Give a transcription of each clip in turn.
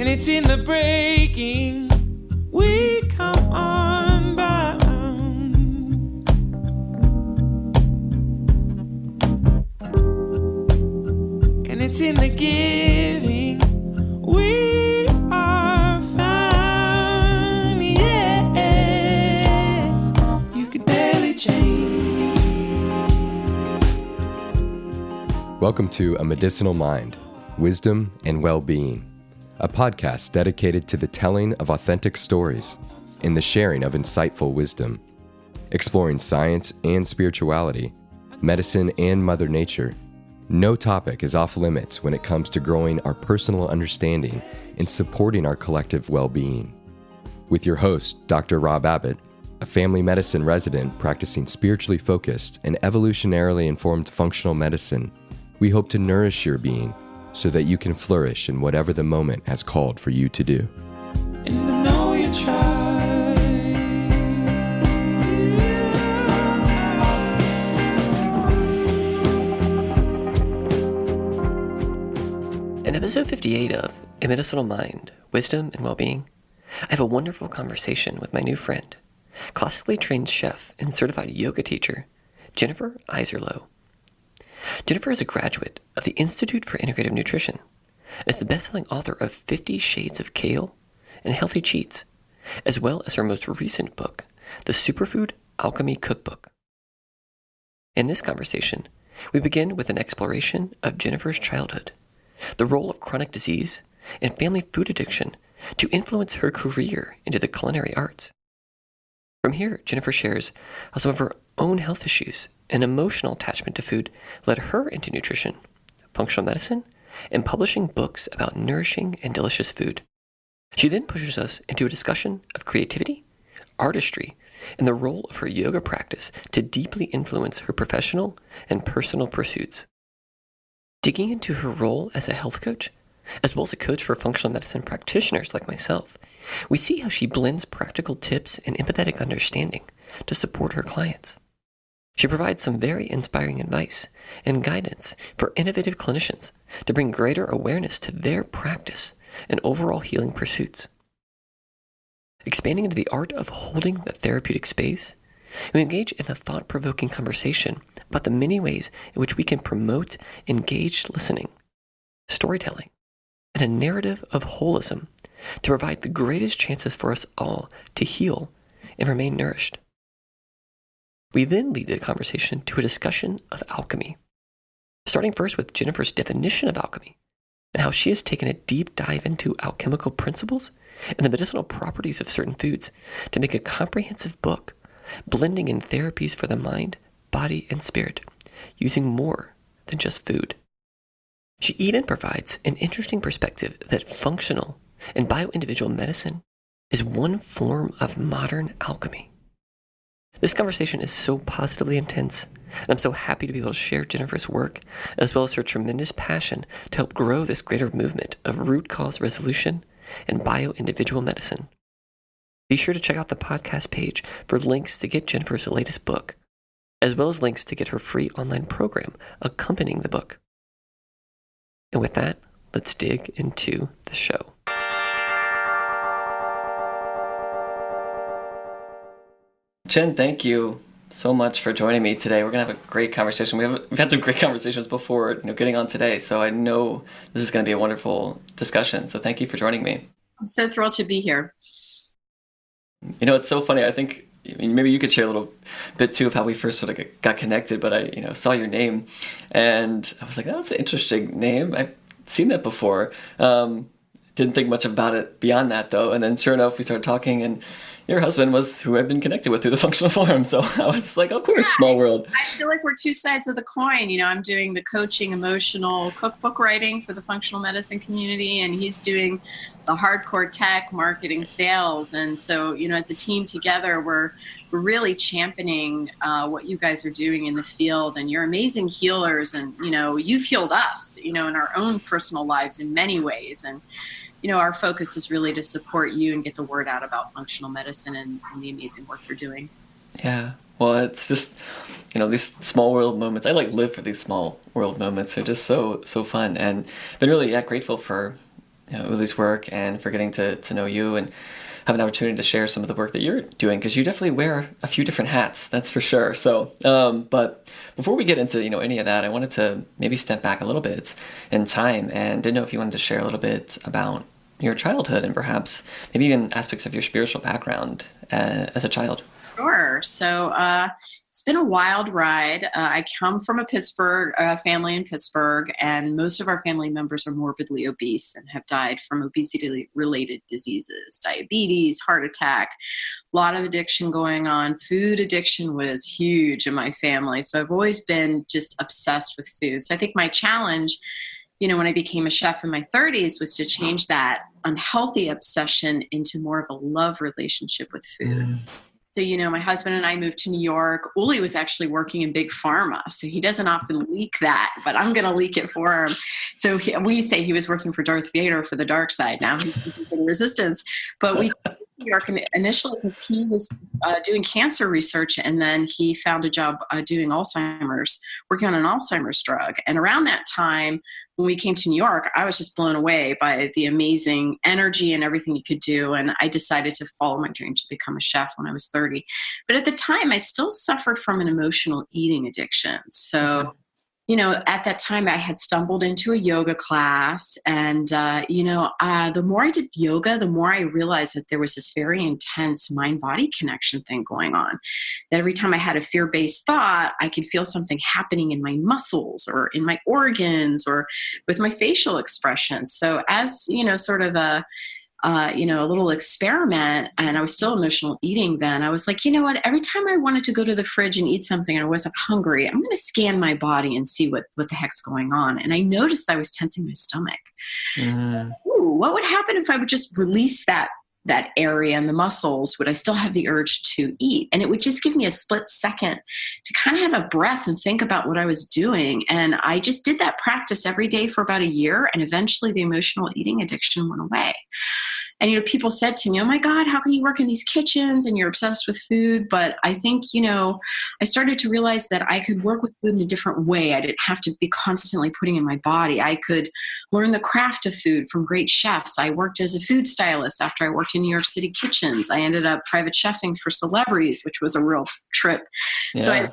and it's in the breaking. We come unbound, and it's in the giving. We are found, yeah. You could barely change. Welcome to A Medicinal Mind, Wisdom and Wellbeing, a podcast dedicated to the telling of authentic stories and the sharing of insightful wisdom, exploring science and spirituality, medicine and Mother Nature. No topic is off limits when it comes to growing our personal understanding and supporting our collective well-being. With your host, Dr. Rob Abbott, a family medicine resident practicing spiritually focused and evolutionarily informed functional medicine, we hope to nourish your being so that you can flourish in whatever the moment has called for you to do. And I know you tried. In episode 58 of A Medicinal Mind, Wisdom and Wellbeing, I have a wonderful conversation with my new friend, classically trained chef and certified yoga teacher, Jennifer Iserloh. Jennifer is a graduate of the Institute for Integrative Nutrition and is the best-selling author of 50 Shades of Kale and Healthy Cheats, as well as her most recent book, the Superfood Alchemy Cookbook. In this conversation, we begin with an exploration of Jennifer's childhood, the role of chronic disease and family food addiction to influence her career into the culinary arts. From here, Jennifer shares how some of her own health issues and emotional attachment to food led her into nutrition, functional medicine, and publishing books about nourishing and delicious food. She then pushes us into a discussion of creativity, artistry, and the role of her yoga practice to deeply influence her professional and personal pursuits. Digging into her role as a health coach, as well as a coach for functional medicine practitioners like myself, we see how she blends practical tips and empathetic understanding to support her clients. She provides some very inspiring advice and guidance for innovative clinicians to bring greater awareness to their practice and overall healing pursuits. Expanding into the art of holding the therapeutic space, we engage in a thought-provoking conversation about the many ways in which we can promote engaged listening, storytelling, and a narrative of holism to provide the greatest chances for us all to heal and remain nourished. We then lead the conversation to a discussion of alchemy, starting first with Jennifer's definition of alchemy and how she has taken a deep dive into alchemical principles and the medicinal properties of certain foods to make a comprehensive book, blending in therapies for the mind, body, and spirit, using more than just food. She even provides an interesting perspective that functional and bioindividual medicine is one form of modern alchemy. This conversation is so positively intense, and I'm so happy to be able to share Jennifer's work, as well as her tremendous passion to help grow this greater movement of root cause resolution and bioindividual medicine. Be sure to check out the podcast page for links to get Jennifer's latest book, as well as links to get her free online program accompanying the book. And with that, let's dig into the show. Jen, thank you so much for joining me today. We're going to have a great conversation. We've had some great conversations before, getting on today, so I know this is going to be a wonderful discussion. So thank you for joining me. I'm so thrilled to be here. It's so funny. I think maybe you could share a little bit too of how we first sort of got connected, but I saw your name and I was like, that's an interesting name. I've seen that before. Didn't think much about it beyond that though. And then sure enough, we started talking and your husband was who I've been connected with through the Functional Forum. So I was like, of course, small world. I feel like we're two sides of the coin. I'm doing the coaching, emotional cookbook writing for the functional medicine community, and he's doing the hardcore tech, marketing, sales. And so, as a team together, we're really championing what you guys are doing in the field. And you're amazing healers. And, you've healed us, in our own personal lives in many ways. And, our focus is really to support you and get the word out about functional medicine and the amazing work you're doing. Yeah. Well, it's just, these small world moments. I live for these small world moments. They're just so fun. And been really grateful for, Uli's work and for getting to know you and have an opportunity to share some of the work that you're doing, because you definitely wear a few different hats, that's for sure. So, but before we get into, any of that, I wanted to maybe step back a little bit in time, and didn't know if you wanted to share a little bit about your childhood and perhaps maybe even aspects of your spiritual background as a child. Sure. So it's been a wild ride. I come from a Pittsburgh family in Pittsburgh, and most of our family members are morbidly obese and have died from obesity-related diseases, diabetes, heart attack, a lot of addiction going on. Food addiction was huge in my family. So I've always been just obsessed with food. So I think my challenge, when I became a chef in my 30s, was to change that unhealthy obsession into more of a love relationship with food. So, my husband and I moved to New York. Uli was actually working in big pharma, so he doesn't often leak that, but I'm going to leak it for him. So we say he was working for Darth Vader for the dark side. Now he's in resistance. But we moved to New York initially because he was doing cancer research, and then he found a job doing Alzheimer's, working on an Alzheimer's drug. And around that time, when we came to New York, I was just blown away by the amazing energy and everything you could do. And I decided to follow my dream to become a chef when I was 30. But at the time, I still suffered from an emotional eating addiction. So, at that time, I had stumbled into a yoga class. And, the more I did yoga, the more I realized that there was this very intense mind-body connection thing going on. That every time I had a fear-based thought, I could feel something happening in my muscles or in my organs or with my facial expression. So as, sort of a little experiment, and I was still emotional eating then, I was like, what, every time I wanted to go to the fridge and eat something and I wasn't hungry, I'm going to scan my body and see what the heck's going on. And I noticed I was tensing my stomach. Ooh, what would happen if I would just release that area and the muscles? Would I still have the urge to eat? And it would just give me a split second to kind of have a breath and think about what I was doing. And I just did that practice every day for about a year. And eventually the emotional eating addiction went away. And, people said to me, oh my God, how can you work in these kitchens and you're obsessed with food? But I think, I started to realize that I could work with food in a different way. I didn't have to be constantly putting in my body. I could learn the craft of food from great chefs. I worked as a food stylist after I worked in New York City kitchens. I ended up private chefing for celebrities, which was a real trip. Yeah. So I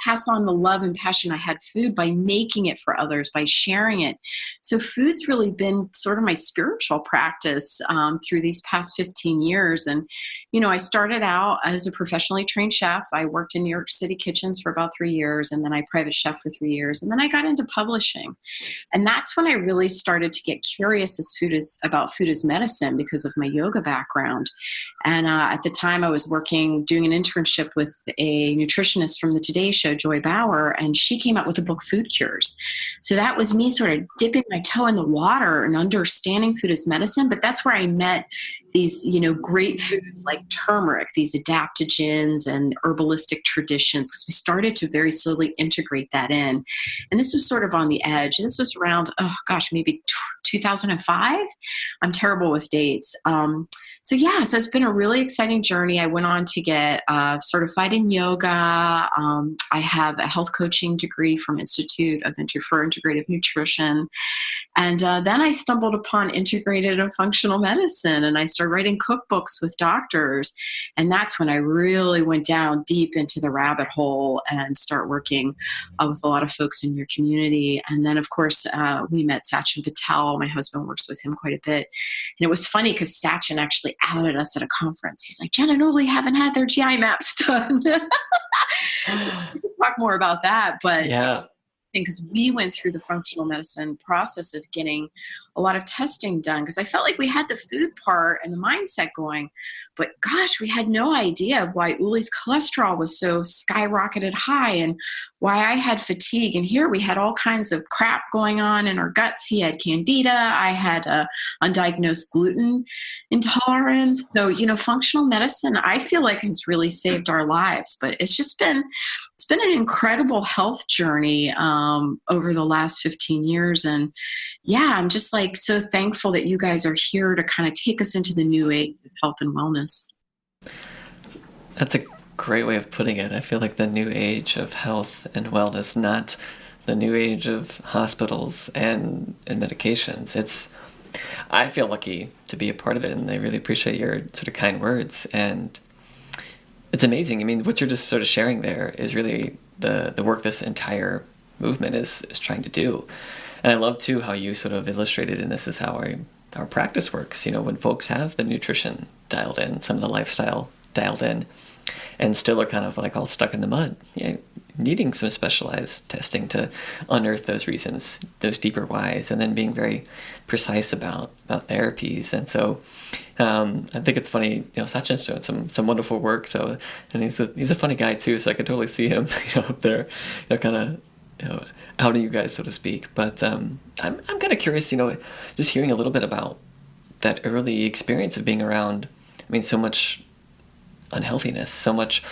pass on the love and passion I had food by making it for others, by sharing it. So food's really been sort of my spiritual practice through these past 15 years. And, I started out as a professionally trained chef. I worked in New York City kitchens for about 3 years, and then I private chef for 3 years. And then I got into publishing. And that's when I really started to get curious about food as medicine because of my yoga background. And at the time I was doing an internship with a nutritionist from the Today Show, Joy Bauer, and she came out with the book Food Cures. So that was me sort of dipping my toe in the water and understanding food as medicine. But that's where I met these, great foods like turmeric, these adaptogens and herbalistic traditions, because we started to very slowly integrate that in. And this was sort of on the edge. And this was around, maybe 2005. I'm terrible with dates. So it's been a really exciting journey. I went on to get certified in yoga. I have a health coaching degree from Institute for Integrative Nutrition. And then I stumbled upon integrated and functional medicine, and I started writing cookbooks with doctors. And that's when I really went down deep into the rabbit hole and start working with a lot of folks in your community. And then, of course, we met Sachin Patel. My husband works with him quite a bit. And it was funny because Sachin actually outed us at a conference. He's like, Jen and Uli haven't had their GI maps done. So we can talk more about that. But yeah, because we went through the functional medicine process of getting a lot of testing done, because I felt like we had the food part and the mindset going, but gosh, we had no idea of why Uli's cholesterol was so skyrocketed high and why I had fatigue. And here we had all kinds of crap going on in our guts. He had candida. I had undiagnosed gluten intolerance. So, functional medicine, I feel like has really saved our lives, but it's been an incredible health journey over the last 15 years. And I'm just so thankful that you guys are here to kind of take us into the new age of health and wellness. That's a great way of putting it. I feel like the new age of health and wellness, not the new age of hospitals and medications. I feel lucky to be a part of it, and I really appreciate your sort of kind words. And it's amazing. I mean, what you're just sort of sharing there is really the work this entire movement is trying to do. And I love too how you sort of illustrated, and this is how our practice works. You know, when folks have the nutrition dialed in, some of the lifestyle dialed in, and still are kind of what I call stuck in the mud, you know, needing some specialized testing to unearth those reasons, those deeper whys, and then being very precise about therapies. And so I think it's funny, you know, Sachin's doing some wonderful work. So, and he's a funny guy too, so I could totally see him, you know, up there, you know, kind of, you know, outing you guys, so to speak. But I'm kind of curious, you know, just hearing a little bit about that early experience of being around, I mean, so much unhealthiness, so much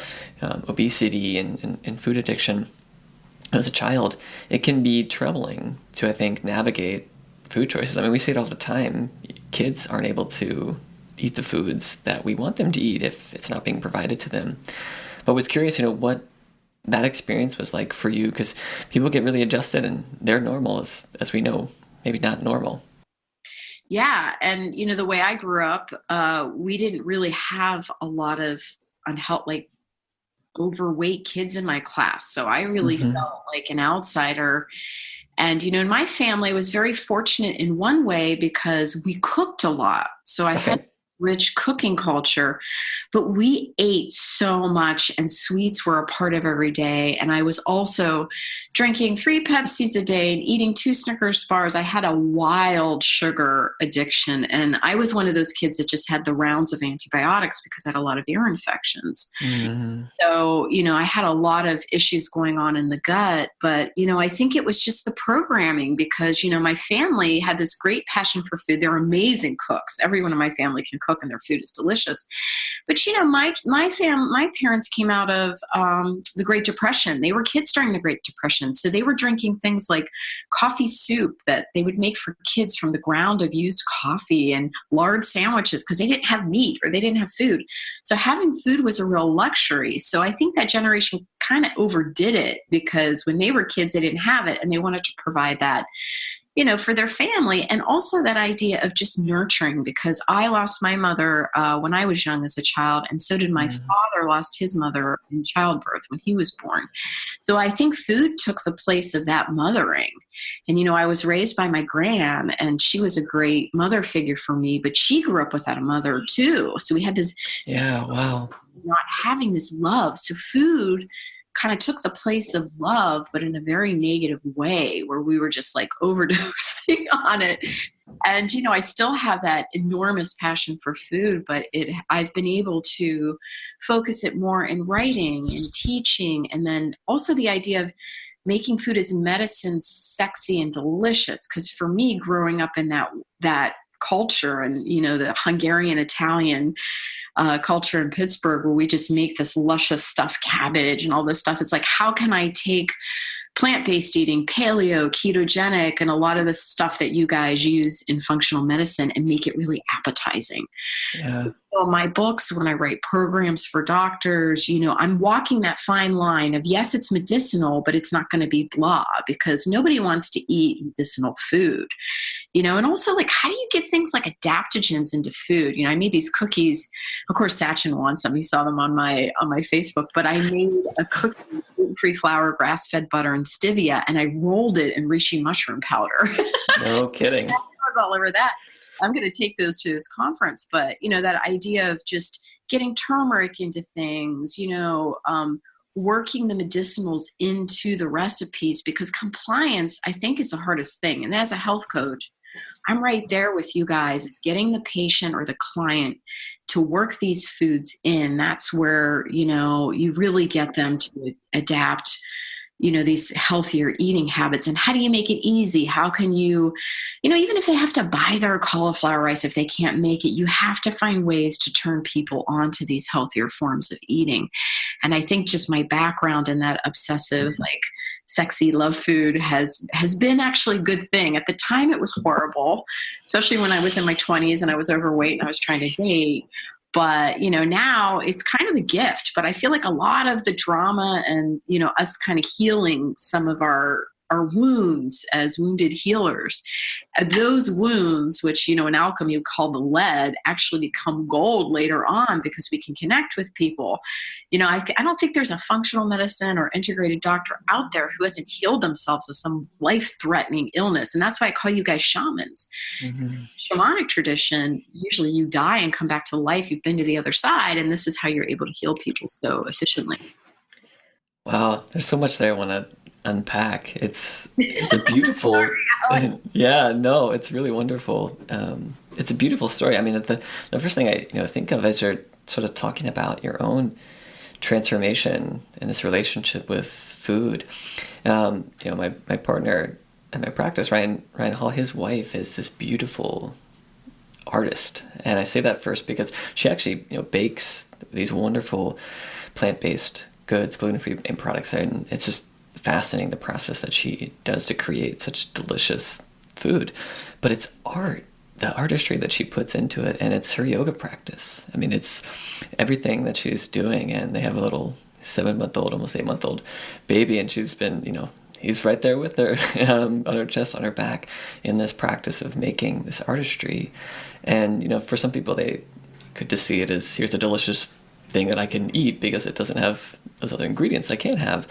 obesity and food addiction. As a child, it can be troubling to, I think, navigate food choices. I mean, we see it all the time. Kids aren't able to eat the foods that we want them to eat if it's not being provided to them. But I was curious, you know, what that experience was like for you, because people get really adjusted and they're normal, as we know, maybe not normal. Yeah. And, you know, the way I grew up, we didn't really have a lot of like overweight kids in my class. So I really felt like an outsider. And, you know, in my family, I was very fortunate in one way because we cooked a lot. So I had rich cooking culture, but we ate so much and sweets were a part of every day. And I was also drinking 3 Pepsis a day and eating 2 Snickers bars. I had a wild sugar addiction. And I was one of those kids that just had the rounds of antibiotics because I had a lot of ear infections. Mm-hmm. So, you know, I had a lot of issues going on in the gut, but, you know, I think it was just the programming because, you know, my family had this great passion for food. They're amazing cooks. Everyone in my family can cook and their food is delicious. But, you know, my parents came out of the Great Depression. They were kids during the Great Depression. So they were drinking things like coffee soup that they would make for kids from the ground of used coffee and lard sandwiches because they didn't have meat or they didn't have food. So having food was a real luxury. So I think that generation kind of overdid it because when they were kids, they didn't have it and they wanted to provide that, you know, for their family. And also that idea of just nurturing, because I lost my mother when I was young as a child. And so did my father lost his mother in childbirth when he was born. So I think food took the place of that mothering. And, you know, I was raised by my gran and she was a great mother figure for me, but she grew up without a mother too. So we had this, not having this love. So food kind of took the place of love, but in a very negative way where we were just like overdosing on it. And, you know, I still have that enormous passion for food, but I've been able to focus it more in writing and teaching. And then also the idea of making food as medicine, sexy and delicious. Because for me, growing up in that culture and, you know, the Hungarian Italian culture in Pittsburgh where we just make this luscious stuffed cabbage and all this stuff. It's like, how can I take plant-based eating, paleo, ketogenic, and a lot of the stuff that you guys use in functional medicine and make it really appetizing? Yeah. So my books, when I write programs for doctors, you know, I'm walking that fine line of, yes, it's medicinal, but it's not going to be blah because nobody wants to eat medicinal food, you know, and also like, how do you get things like adaptogens into food? You know, I made these cookies. Of course, Sachin wants them. He saw them on my Facebook, but I made a cookie, gluten-free flour, grass-fed butter, and stevia, and I rolled it in reishi mushroom powder. No kidding. I was all over that. I'm going to take those to this conference, but you know, that idea of just getting turmeric into things, you know, working the medicinals into the recipes, because compliance, I think, is the hardest thing. And as a health coach, I'm right there with you guys. It's getting the patient or the client to work these foods in. That's where, you know, you really get them to adapt, you know, these healthier eating habits. And how do you make it easy? How can you, you know, even if they have to buy their cauliflower rice, if they can't make it, you have to find ways to turn people onto these healthier forms of eating. And I think just my background in that obsessive, like sexy love food has been actually a good thing. At the time it was horrible, especially when I was in my 20s and I was overweight and I was trying to date. But, you know, now it's kind of a gift, but I feel like a lot of the drama and, you know, us kind of healing some of our our wounds as wounded healers. Those wounds, which, in alchemy you call the lead, actually become gold later on because we can connect with people. I don't think there's a functional medicine or integrated doctor out there who hasn't healed themselves of some life-threatening illness. And that's why I call you guys shamans. Mm-hmm. Shamanic tradition, usually you die and come back to life. You've been to the other side, and this is how you're able to heal people so efficiently. Wow, there's so much there I want to unpack. It's a beautiful, yeah, no, it's really wonderful. It's a beautiful story. I mean, the first thing I think of as you're sort of talking about your own transformation and this relationship with food. My partner in my practice, Ryan Hall, his wife is this beautiful artist, and I say that first because she actually bakes these wonderful plant-based goods, gluten-free products, and it's just fascinating the process that she does to create such delicious food. But it's art, the artistry that she puts into it, and it's her yoga practice. I mean, it's everything that she's doing, and they have a little 7-month-old, almost 8-month-old baby, and she's been, he's right there with her on her chest, on her back, in this practice of making this artistry. And, for some people, they could just see it as, here's a delicious thing that I can eat because it doesn't have those other ingredients I can't have.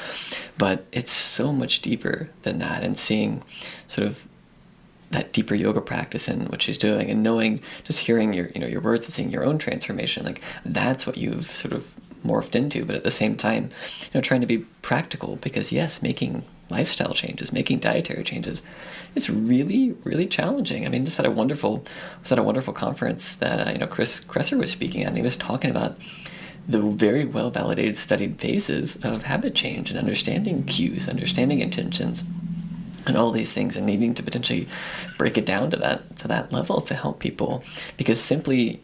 But it's so much deeper than that, and seeing sort of that deeper yoga practice in what she's doing, and knowing, just hearing your words and seeing your own transformation, like that's what you've sort of morphed into. But at the same time, trying to be practical, because yes, making lifestyle changes, making dietary changes, it's really, really challenging. I mean, just had a wonderful conference that Chris Kresser was speaking at, and he was talking about the very well validated, studied phases of habit change and understanding cues, understanding intentions, and all these things, and needing to potentially break it down to that level to help people. Because simply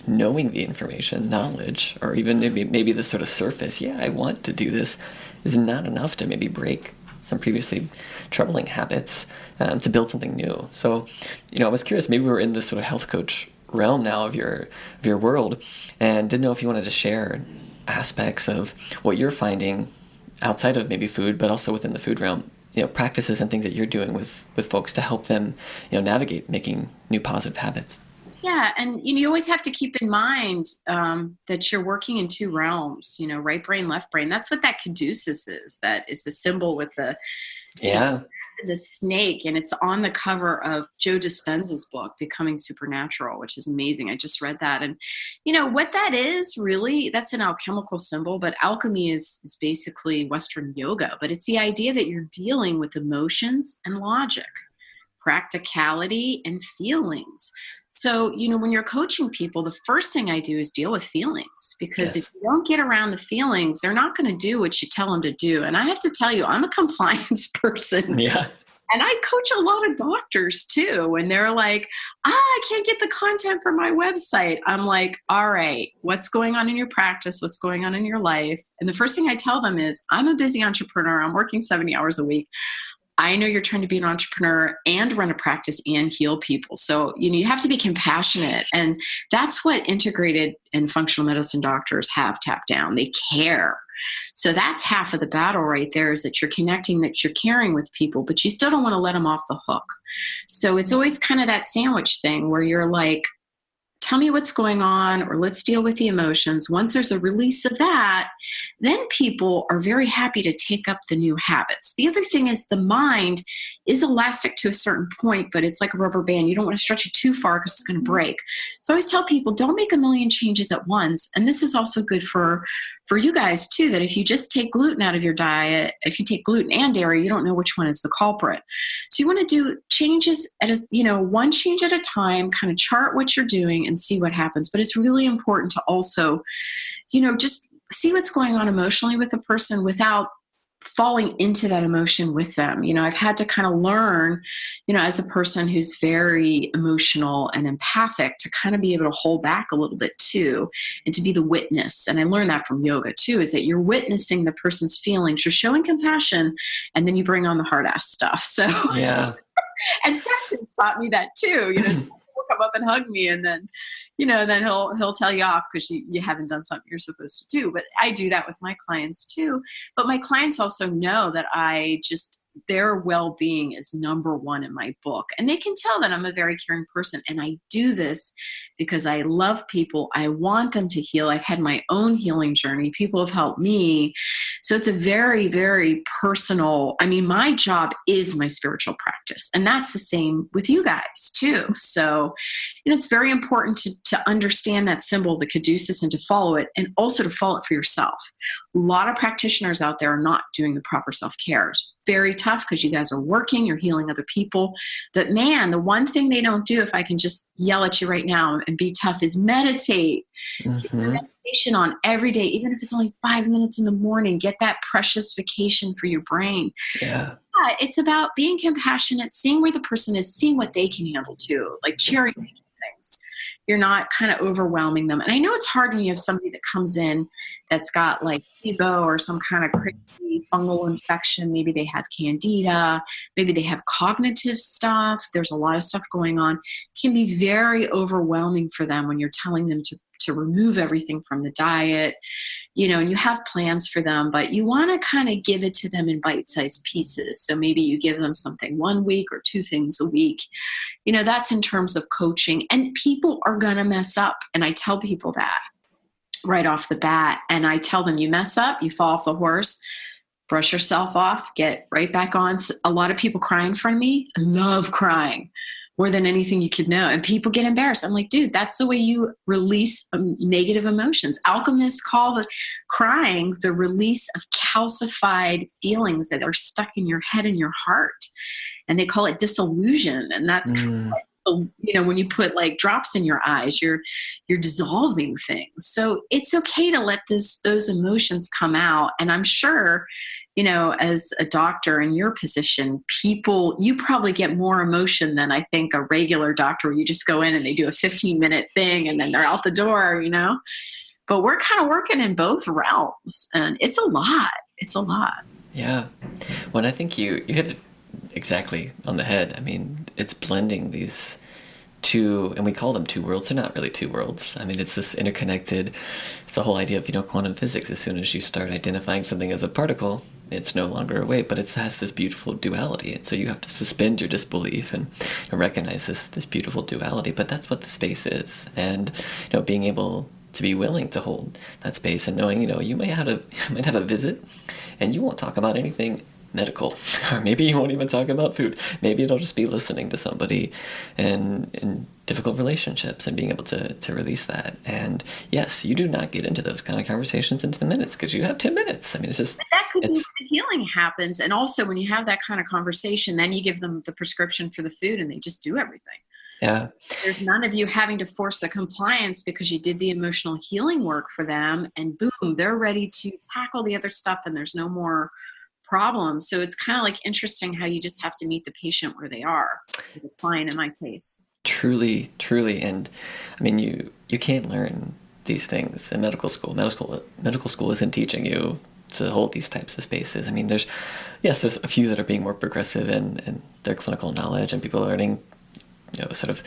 knowing the information, knowledge, or even maybe the sort of surface, I want to do this, is not enough to maybe break some previously troubling habits, to build something new. So, I was curious, maybe we're in this sort of health coach realm now of your world, and didn't know if you wanted to share aspects of what you're finding outside of maybe food, but also within the food realm, practices and things that you're doing with folks to help them, navigate making new positive habits. Yeah, and you always have to keep in mind that you're working in two realms, right brain, left brain. That's what that caduceus is. That is the symbol with the the snake, and it's on the cover of Joe Dispenza's book, Becoming Supernatural, which is amazing. I just read that. And what that is really, that's an alchemical symbol, but alchemy is basically Western yoga. But it's the idea that you're dealing with emotions and logic, practicality and feelings. So, when you're coaching people, the first thing I do is deal with feelings, because if you don't get around the feelings, they're not going to do what you tell them to do. And I have to tell you, I'm a compliance person. Yeah. And I coach a lot of doctors too. And they're like, I can't get the content for my website. I'm like, all right, what's going on in your practice? What's going on in your life? And the first thing I tell them is, I'm a busy entrepreneur. I'm working 70 hours a week. I know you're trying to be an entrepreneur and run a practice and heal people. So, you have to be compassionate. And that's what integrated and functional medicine doctors have tapped down. They care. So that's half of the battle right there, is that you're connecting, that you're caring with people, but you still don't want to let them off the hook. So it's always kind of that sandwich thing where you're like, tell me what's going on, or let's deal with the emotions. Once there's a release of that, then people are very happy to take up the new habits. The other thing is, the mind is elastic to a certain point, but it's like a rubber band. You don't want to stretch it too far because it's going to break. So I always tell people, don't make a million changes at once. And this is also good for you guys too, that if you just take gluten out of your diet, if you take gluten and dairy, you don't know which one is the culprit. So you want to do changes at one change at a time, kind of chart what you're doing and see what happens. But it's really important to also, just see what's going on emotionally with a person without falling into that emotion with them. I've had to kind of learn, as a person who's very emotional and empathic, to kind of be able to hold back a little bit too, and to be the witness. And I learned that from yoga too, is that you're witnessing the person's feelings, you're showing compassion, and then you bring on the hard ass stuff. So yeah. And Sachin's taught me that too. Will come up and hug me, and then then he'll tell you off because you haven't done something you're supposed to do. But I do that with my clients too. But my clients also know that I just their well-being is number one in my book. And they can tell that I'm a very caring person. And I do this because I love people. I want them to heal. I've had my own healing journey. People have helped me. So it's a very, very personal, I mean, my job is my spiritual practice. And that's the same with you guys too. So, it's very important to understand that symbol, the caduceus, and to follow it, and also to follow it for yourself. A lot of practitioners out there are not doing the proper self-care. It's very tough because you guys are working, you're healing other people. But man, the one thing they don't do, if I can just yell at you right now and be tough, is meditate. Get your meditation on every day, even if it's only 5 minutes in the morning. Get that precious vacation for your brain. Yeah. It's about being compassionate, seeing where the person is, seeing what they can handle too, like cherry picking things. You're not kind of overwhelming them. And I know it's hard when you have somebody that comes in that's got like SIBO or some kind of crazy fungal infection. Maybe they have candida. Maybe they have cognitive stuff. There's a lot of stuff going on. It can be very overwhelming for them when you're telling them to remove everything from the diet, and you have plans for them, but you want to kind of give it to them in bite-sized pieces. So maybe you give them something 1 week or 2 things a week. That's in terms of coaching. And people are going to mess up. And I tell people that right off the bat. And I tell them, you mess up, you fall off the horse, brush yourself off, get right back on. A lot of people cry in front of me. I love crying more than anything you could know. And people get embarrassed. I'm like, dude, that's the way you release negative emotions. Alchemists call the crying the release of calcified feelings that are stuck in your head and your heart. And they call it disillusion. And that's kind of like, when you put like drops in your eyes, you're dissolving things. So it's okay to let those emotions come out. And I'm sure, as a doctor in your position, you probably get more emotion than I think a regular doctor where you just go in and they do a 15-minute thing and then they're out the door, But we're kind of working in both realms, and it's a lot. It's a lot. Yeah. Well, I think you hit it exactly on the head. I mean, it's blending these two, and we call them two worlds. They're not really two worlds. I mean, it's this interconnected, it's the whole idea of, quantum physics. As soon as you start identifying something as a particle, it's no longer a wave, but it has this beautiful duality. And so you have to suspend your disbelief and recognize this beautiful duality. But that's what the space is. And, being able to be willing to hold that space and knowing, you might have a visit and you won't talk about anything medical, or maybe you won't even talk about food. Maybe it'll just be listening to somebody and in difficult relationships and being able to release that. And yes, you do not get into those kind of conversations into the minutes because you have 10 minutes. I mean, it's just... But that could be where the healing happens. And also when you have that kind of conversation, then you give them the prescription for the food and they just do everything. Yeah. There's none of you having to force a compliance because you did the emotional healing work for them, and boom, they're ready to tackle the other stuff and there's no more problems. So it's kind of like interesting how you just have to meet the patient where they are, the client in my case. Truly. And I mean, you can't learn these things in medical school. Medical school isn't teaching you to hold these types of spaces. I mean, there's a few that are being more progressive in their clinical knowledge, and people are learning, sort of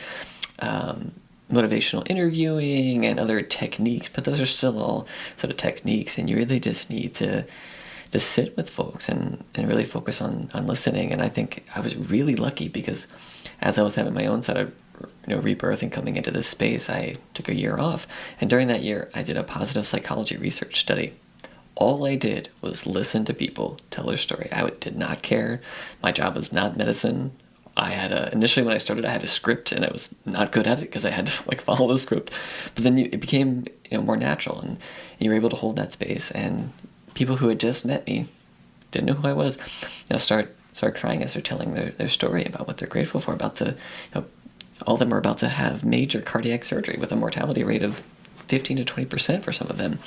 motivational interviewing and other techniques, but those are still all sort of techniques, and you really just need to sit with folks and really focus on listening. And I think I was really lucky because as I was having my own sort of rebirth and coming into this space, I took a year off, and during that year I did a positive psychology research study. All I did was listen to people tell their story. I did not care. My job was not medicine. I had initially when I started, I had a script, and I was not good at it because I had to follow the script. But then it became more natural, and you were able to hold that space. And people who had just met me, didn't know who I was, start crying as they're telling their story about what they're grateful for. All of them are about to have major cardiac surgery with a mortality rate of 15 to 20% for some of them.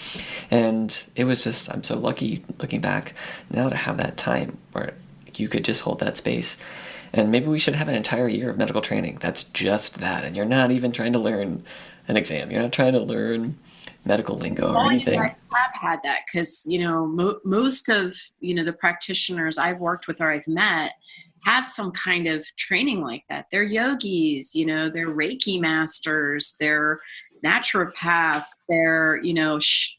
And it was just, I'm so lucky looking back now to have that time where you could just hold that space. And maybe we should have an entire year of medical training that's just that. And you're not even trying to learn an exam. You're not trying to learn medical lingo or anything. You guys have had that because, most of, the practitioners I've worked with or I've met have some kind of training like that. They're yogis, they're Reiki masters, they're naturopaths, they're,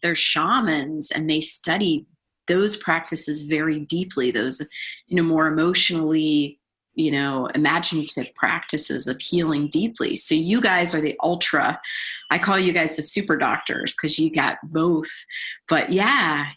they're shamans, and they study those practices very deeply, those, more emotionally, imaginative practices of healing deeply. So you guys are the ultra, I call you guys the super doctors because you got both. But yeah.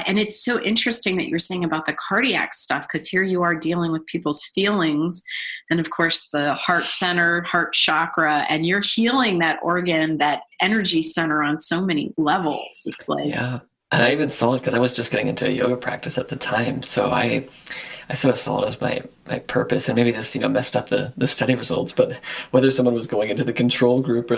And it's so interesting that you're saying about the cardiac stuff, because here you are dealing with people's feelings and of course the heart center, heart chakra, and you're healing that organ, that energy center on so many levels. It's like, Yeah. And I even saw it because I was just getting into yoga practice at the time. So I sort of saw it as my purpose, and maybe this, messed up the study results, but whether someone was going into the control group or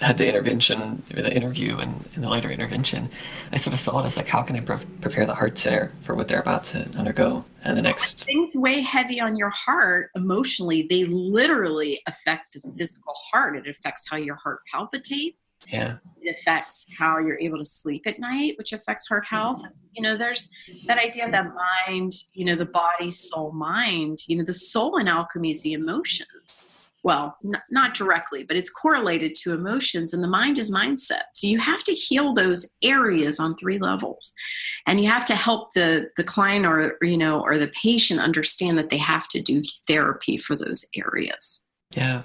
had the intervention, the interview and the later intervention, I sort of saw it as like, how can I prepare the heart center for what they're about to undergo? And the next things weigh heavy on your heart emotionally, they literally affect the physical heart. It affects how your heart palpitates. Yeah. It affects how you're able to sleep at night, which affects heart health. There's that idea of that mind, the body, soul, mind. The soul in alchemy is the emotions. Well, not directly, but it's correlated to emotions, and the mind is mindset. So you have to heal those areas on 3 levels, and you have to help the client or the patient understand that they have to do therapy for those areas. Yeah.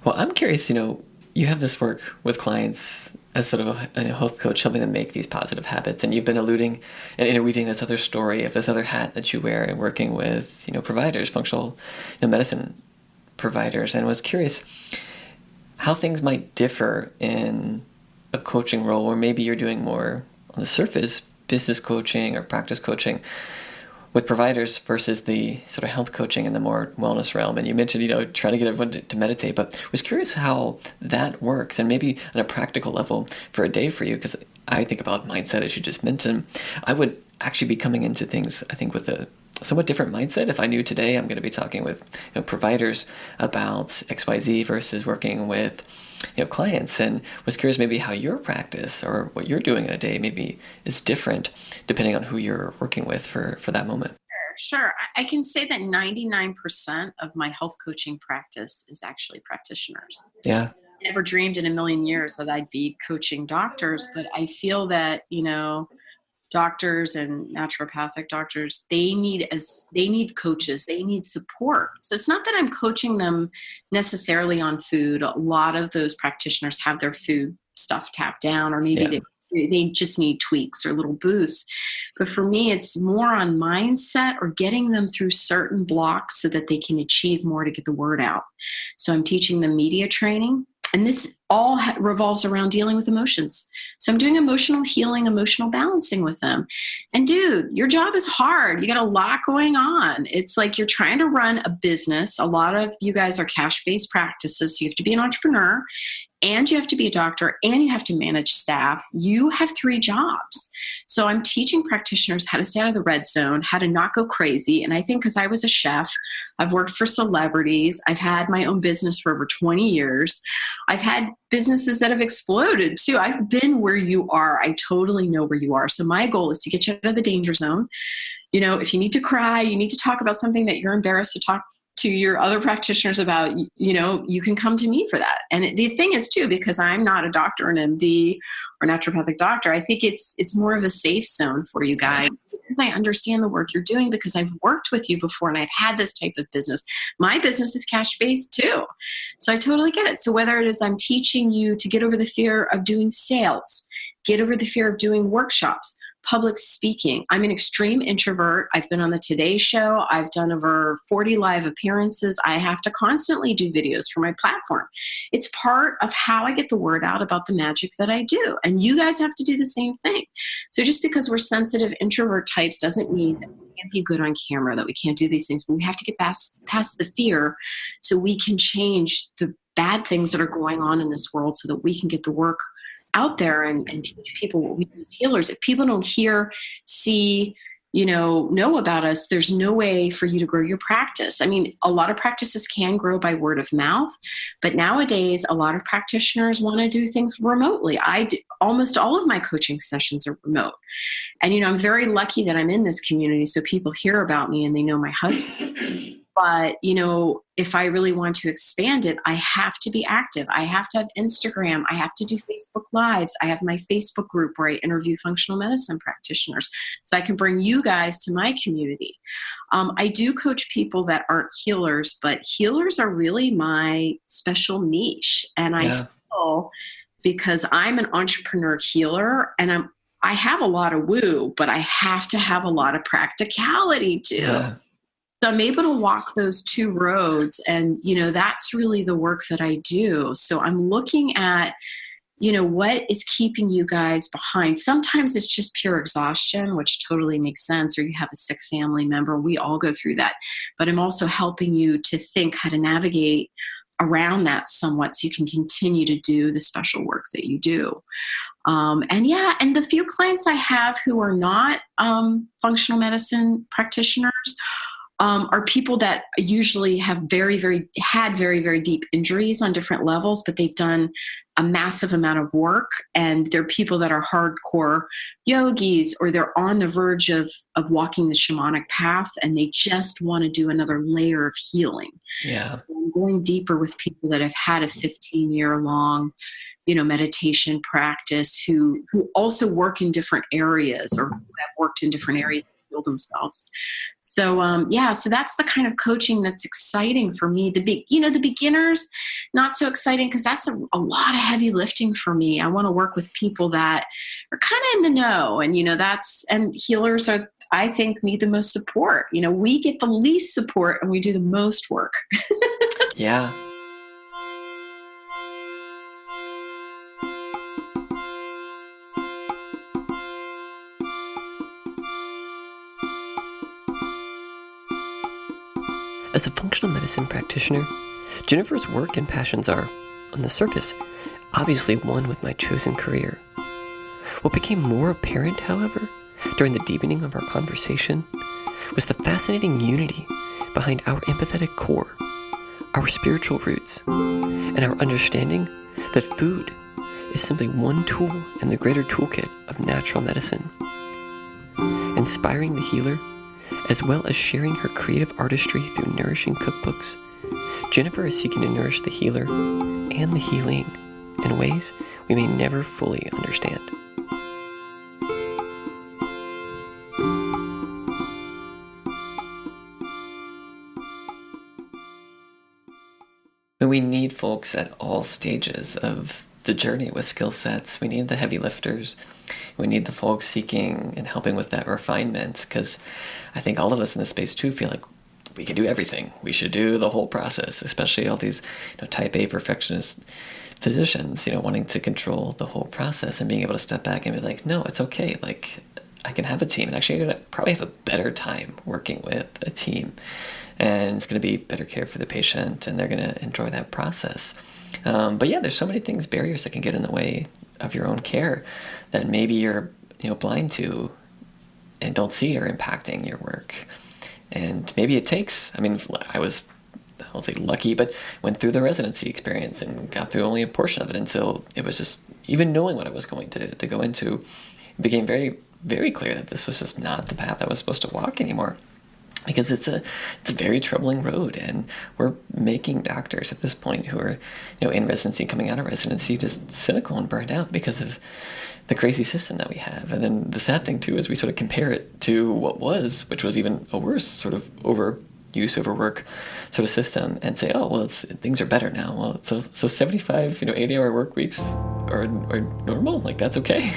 Well, I'm curious, you have this work with clients as sort of a health coach, helping them make these positive habits. And you've been alluding and interweaving this other story of this other hat that you wear and working with, providers, functional medicine providers. And I was curious how things might differ in a coaching role, or maybe you're doing more on the surface, business coaching or practice coaching with providers versus the sort of health coaching in the more wellness realm. And you mentioned, trying to get everyone to meditate, but I was curious how that works, and maybe on a practical level for a day for you, because I think about mindset, as you just mentioned. I would actually be coming into things, I think, with a somewhat different mindset if I knew today I'm going to be talking with providers about XYZ versus working with clients, and was curious maybe how your practice or what you're doing in a day maybe is different depending on who you're working with for that moment. Sure. I can say that 99% of my health coaching practice is actually practitioners. Yeah. I never dreamed in a million years that I'd be coaching doctors, but I feel that, doctors and naturopathic doctors, they need coaches, they need support. So it's not that I'm coaching them necessarily on food. A lot of those practitioners have their food stuff tapped down, or maybe they just need tweaks or little boosts. But for me, it's more on mindset or getting them through certain blocks so that they can achieve more to get the word out. So I'm teaching them media training. And this all revolves around dealing with emotions. So I'm doing emotional healing, emotional balancing with them. And dude, your job is hard. You got a lot going on. It's like you're trying to run a business. A lot of you guys are cash-based practices. So you have to be an entrepreneur, and you have to be a doctor, and you have to manage staff. You have 3 jobs. So I'm teaching practitioners how to stay out of the red zone, how to not go crazy. And I think because I was a chef, I've worked for celebrities. I've had my own business for over 20 years. I've had businesses that have exploded too. I've been where you are. I totally know where you are. So my goal is to get you out of the danger zone. If you need to cry, you need to talk about something that you're embarrassed to talk to your other practitioners about, you can come to me for that. And the thing is too, because I'm not a doctor, an MD or naturopathic doctor, I think it's more of a safe zone for you guys, because I understand the work you're doing, because I've worked with you before and I've had this type of business. My business is cash-based too. So I totally get it. So whether it is I'm teaching you to get over the fear of doing sales, get over the fear of doing workshops, public speaking. I'm an extreme introvert. I've been on the Today Show. I've done over 40 live appearances. I have to constantly do videos for my platform. It's part of how I get the word out about the magic that I do. And you guys have to do the same thing. So just because we're sensitive introvert types doesn't mean that we can't be good on camera, that we can't do these things. But we have to get past the fear so we can change the bad things that are going on in this world, so that we can get the work out there and teach people what we do as healers. If people don't hear, see, know about us, there's no way for you to grow your practice. I mean, a lot of practices can grow by word of mouth, but nowadays a lot of practitioners want to do things remotely. Almost all of my coaching sessions are remote. And, I'm very lucky that I'm in this community, so people hear about me and they know my husband. But, if I really want to expand it, I have to be active. I have to have Instagram. I have to do Facebook Lives. I have my Facebook group where I interview functional medicine practitioners so I can bring you guys to my community. I do coach people that aren't healers, but healers are really my special niche. And I feel, because I'm an entrepreneur healer and I have a lot of woo, but I have to have a lot of practicality too. Yeah. So I'm able to walk those two roads, and, that's really the work that I do. So I'm looking at, what is keeping you guys behind? Sometimes it's just pure exhaustion, which totally makes sense, or you have a sick family member. We all go through that. But I'm also helping you to think how to navigate around that somewhat so you can continue to do the special work that you do. And the few clients I have who are not functional medicine practitioners are people that usually have very, very deep injuries on different levels, but they've done a massive amount of work. And they're people that are hardcore yogis, or they're on the verge of walking the shamanic path, and they just want to do another layer of healing. Yeah. I'm going deeper with people that have had a 15-year-long meditation practice who also work in different areas, or who have worked in different areas to heal themselves. So, so that's the kind of coaching that's exciting for me. The beginners, not so exciting, because that's a lot of heavy lifting for me. I want to work with people that are kind of in the know, and, and healers are, I think, need the most support. We get the least support and we do the most work. Yeah. As a functional medicine practitioner, Jennifer's work and passions are, on the surface, obviously one with my chosen career. What became more apparent, however, during the deepening of our conversation, was the fascinating unity behind our empathetic core, our spiritual roots, and our understanding that food is simply one tool in the greater toolkit of natural medicine. Inspiring the healer, as well as sharing her creative artistry through nourishing cookbooks, Jennifer is seeking to nourish the healer and the healing in ways we may never fully understand. And we need folks at all stages of the journey with skill sets. We need the heavy lifters. We need the folks seeking and helping with that refinement, because I think all of us in this space too feel like we can do everything. We should do the whole process, especially all these type A perfectionist physicians, wanting to control the whole process, and being able to step back and be like, no, it's okay. Like, I can have a team, and actually I'm going to probably have a better time working with a team, and it's going to be better care for the patient, and they're going to enjoy that process. But yeah, there's so many things, barriers that can get in the way of your own care that maybe you're blind to and don't see are impacting your work. And maybe it takes, I was, I'll say lucky, but went through the residency experience and got through only a portion of it. And so it was just, even knowing what I was going to go into, it became very, very clear that this was just not the path I was supposed to walk anymore. Because it's a very troubling road, and we're making doctors at this point who are, in residency, coming out of residency, just cynical and burned out because of the crazy system that we have. And then the sad thing too is we sort of compare it to what was, which was even a worse sort of overuse, overwork sort of system, and say, oh well, things are better now. Well, so 75 80-hour work weeks are normal. Like, that's okay.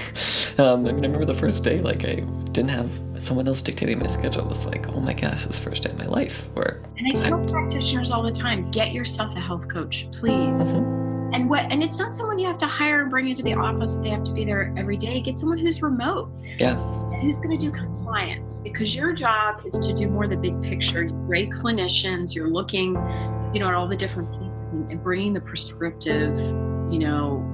I remember the first day, like, I didn't have someone else dictating my schedule. It was like, oh my gosh, this is the first day of my life where. And I tell practitioners all the time, get yourself a health coach, please. Mm-hmm. And it's not someone you have to hire and bring into the office that they have to be there every day. Get someone who's remote. Yeah. And who's going to do compliance, because your job is to do more the big picture. You're great clinicians. You're looking, at all the different pieces and bringing the prescriptive,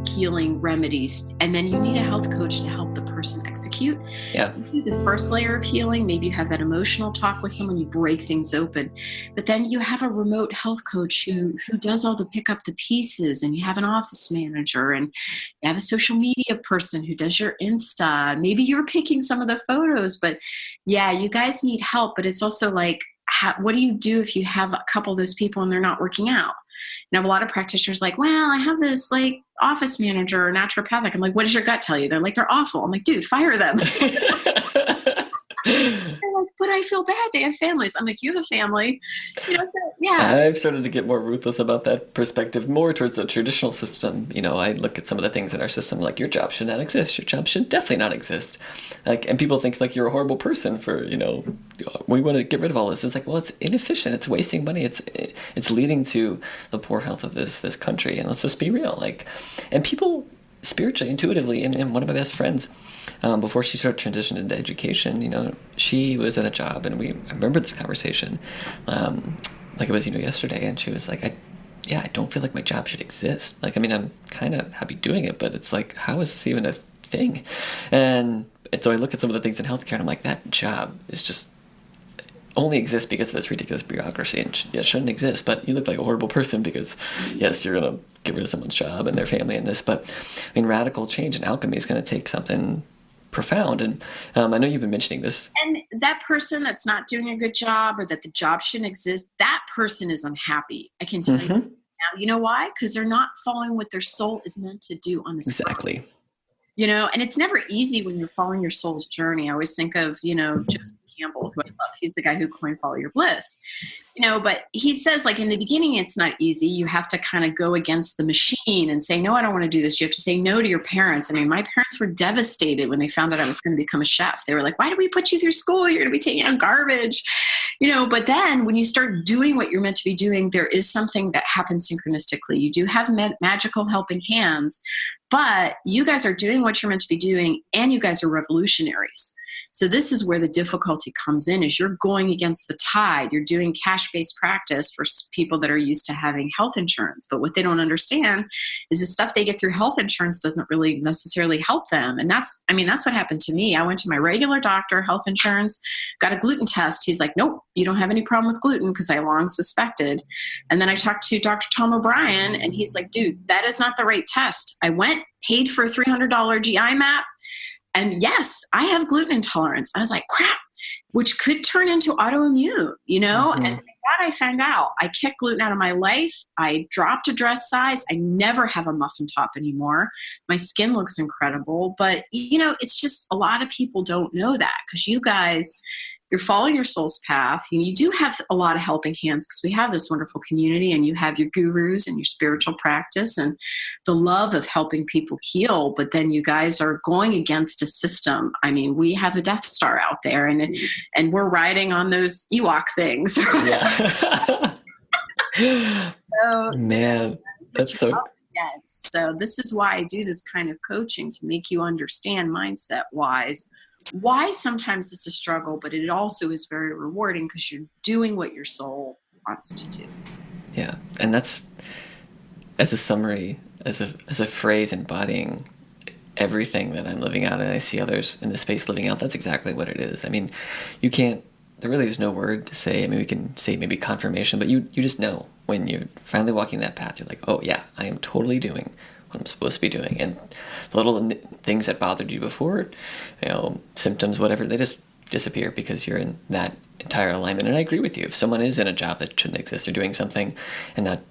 healing remedies. And then you need a health coach to help the person execute. Yeah. You do the first layer of healing. Maybe you have that emotional talk with someone, you break things open. But then you have a remote health coach who does all the pick up the pieces, and you have an office manager, and you have a social media person who does your Insta. Maybe you're picking some of the photos, but yeah, you guys need help. But it's also like, what do you do if you have a couple of those people and they're not working out? You have a lot of practitioners like, well, I have this like office manager or naturopathic. I'm like, what does your gut tell you? They're like, they're awful. I'm like, dude, fire them. They're like, but I feel bad. They have families. I'm like, you have a family. So yeah. I've started to get more ruthless about that perspective, more towards the traditional system. I look at some of the things in our system, like your job should not exist. Your job should definitely not exist. And people think like you're a horrible person for, we want to get rid of all this. It's like, well, it's inefficient. It's wasting money. It's leading to the poor health of this country. And let's just be real. And people spiritually, intuitively, and one of my best friends, before she started transitioning into education, she was at a job, and I remember this conversation, like it was, yesterday, and she was like, I don't feel like my job should exist. I'm kind of happy doing it, but it's like, how is this even a thing? And so I look at some of the things in healthcare, and I'm like, that job is just only exists because of this ridiculous bureaucracy, and it shouldn't exist. But you look like a horrible person because, yes, you're going to get rid of someone's job and their family and this. But radical change in alchemy is going to take something profound. And I know you've been mentioning this. And that person that's not doing a good job, or that the job shouldn't exist, that person is unhappy. I can tell you now. You know why? Because they're not following what their soul is meant to do on this Exactly. planet. And it's never easy when you're following your soul's journey. I always think of, Joseph Campbell, who I love. He's the guy who coined Follow Your Bliss. But he says, like, in the beginning, it's not easy. You have to kind of go against the machine and say, no, I don't want to do this. You have to say no to your parents. My parents were devastated when they found out I was going to become a chef. They were like, why did we put you through school? You're going to be taking out garbage. But then when you start doing what you're meant to be doing, there is something that happens synchronistically. You do have magical helping hands, but you guys are doing what you're meant to be doing, and you guys are revolutionaries. So this is where the difficulty comes in, is you're going against the tide. You're doing cash-based practice for people that are used to having health insurance. But what they don't understand is the stuff they get through health insurance doesn't really necessarily help them. And that's what happened to me. I went to my regular doctor, health insurance, got a gluten test. He's like, nope, you don't have any problem with gluten, because I long suspected. And then I talked to Dr. Tom O'Brien, and he's like, dude, that is not the right test. I went, paid for a $300 GI map. And yes, I have gluten intolerance. I was like, crap, which could turn into autoimmune, And that I found out. I kicked gluten out of my life. I dropped a dress size. I never have a muffin top anymore. My skin looks incredible. But, it's just a lot of people don't know that, because you guys, you're following your soul's path. You do have a lot of helping hands, because we have this wonderful community, and you have your gurus and your spiritual practice and the love of helping people heal. But then you guys are going against a system. We have a Death Star out there, and we're riding on those Ewok things. Yeah. So, man, that's so. So this is why I do this kind of coaching, to make you understand mindset wise why sometimes it's a struggle, but it also is very rewarding, because you're doing what your soul wants to do. Yeah. And that's, as a summary, as a phrase embodying everything that I'm living out, and I see others in the space living out, that's exactly what it is. You can't, there really is no word to say. We can say maybe confirmation, but you just know when you're finally walking that path. You're like, oh yeah, I am totally doing what I'm supposed to be doing. And the little things that bothered you before, symptoms, whatever, they just disappear, because you're in that entire alignment. And I agree with you. If someone is in a job that shouldn't exist, or doing something and not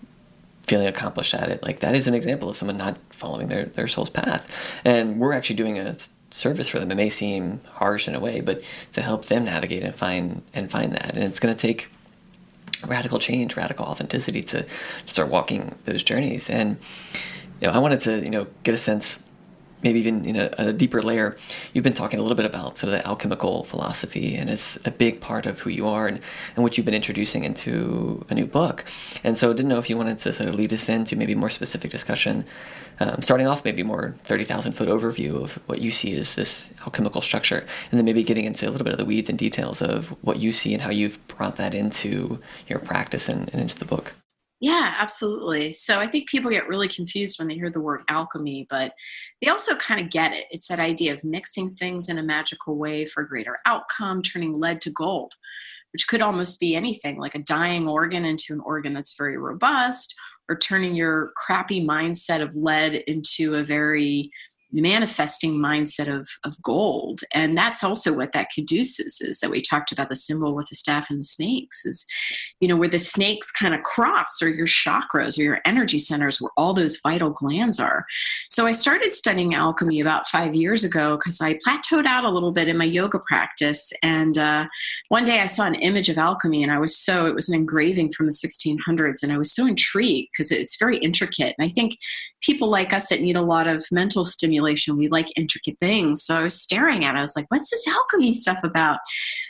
feeling accomplished at it, like, that is an example of someone not following their soul's path. And we're actually doing a service for them. It may seem harsh in a way, but to help them navigate and find that. And it's going to take radical change, radical authenticity to start walking those journeys. And I wanted to get a sense, maybe even in a deeper layer. You've been talking a little bit about sort of the alchemical philosophy, and it's a big part of who you are and what you've been introducing into a new book. And so I didn't know if you wanted to sort of lead us into maybe more specific discussion, starting off maybe more 30,000-foot overview of what you see as this alchemical structure, and then maybe getting into a little bit of the weeds and details of what you see and how you've brought that into your practice and into the book. Yeah, absolutely. So I think people get really confused when they hear the word alchemy, but they also kind of get it. It's that idea of mixing things in a magical way for greater outcome, turning lead to gold, which could almost be anything, like a dying organ into an organ that's very robust, or turning your crappy mindset of lead into a very manifesting mindset of gold. And that's also what that caduceus is that we talked about, the symbol with the staff and the snakes is, where the snakes kind of cross are your chakras or your energy centers where all those vital glands are. So I started studying alchemy about 5 years ago because I plateaued out a little bit in my yoga practice. And one day I saw an image of alchemy and it was an engraving from the 1600s. And I was so intrigued because it's very intricate. And I think people like us that need a lot of mental stimulation, we like intricate things. So I was staring at it. I was like, what's this alchemy stuff about?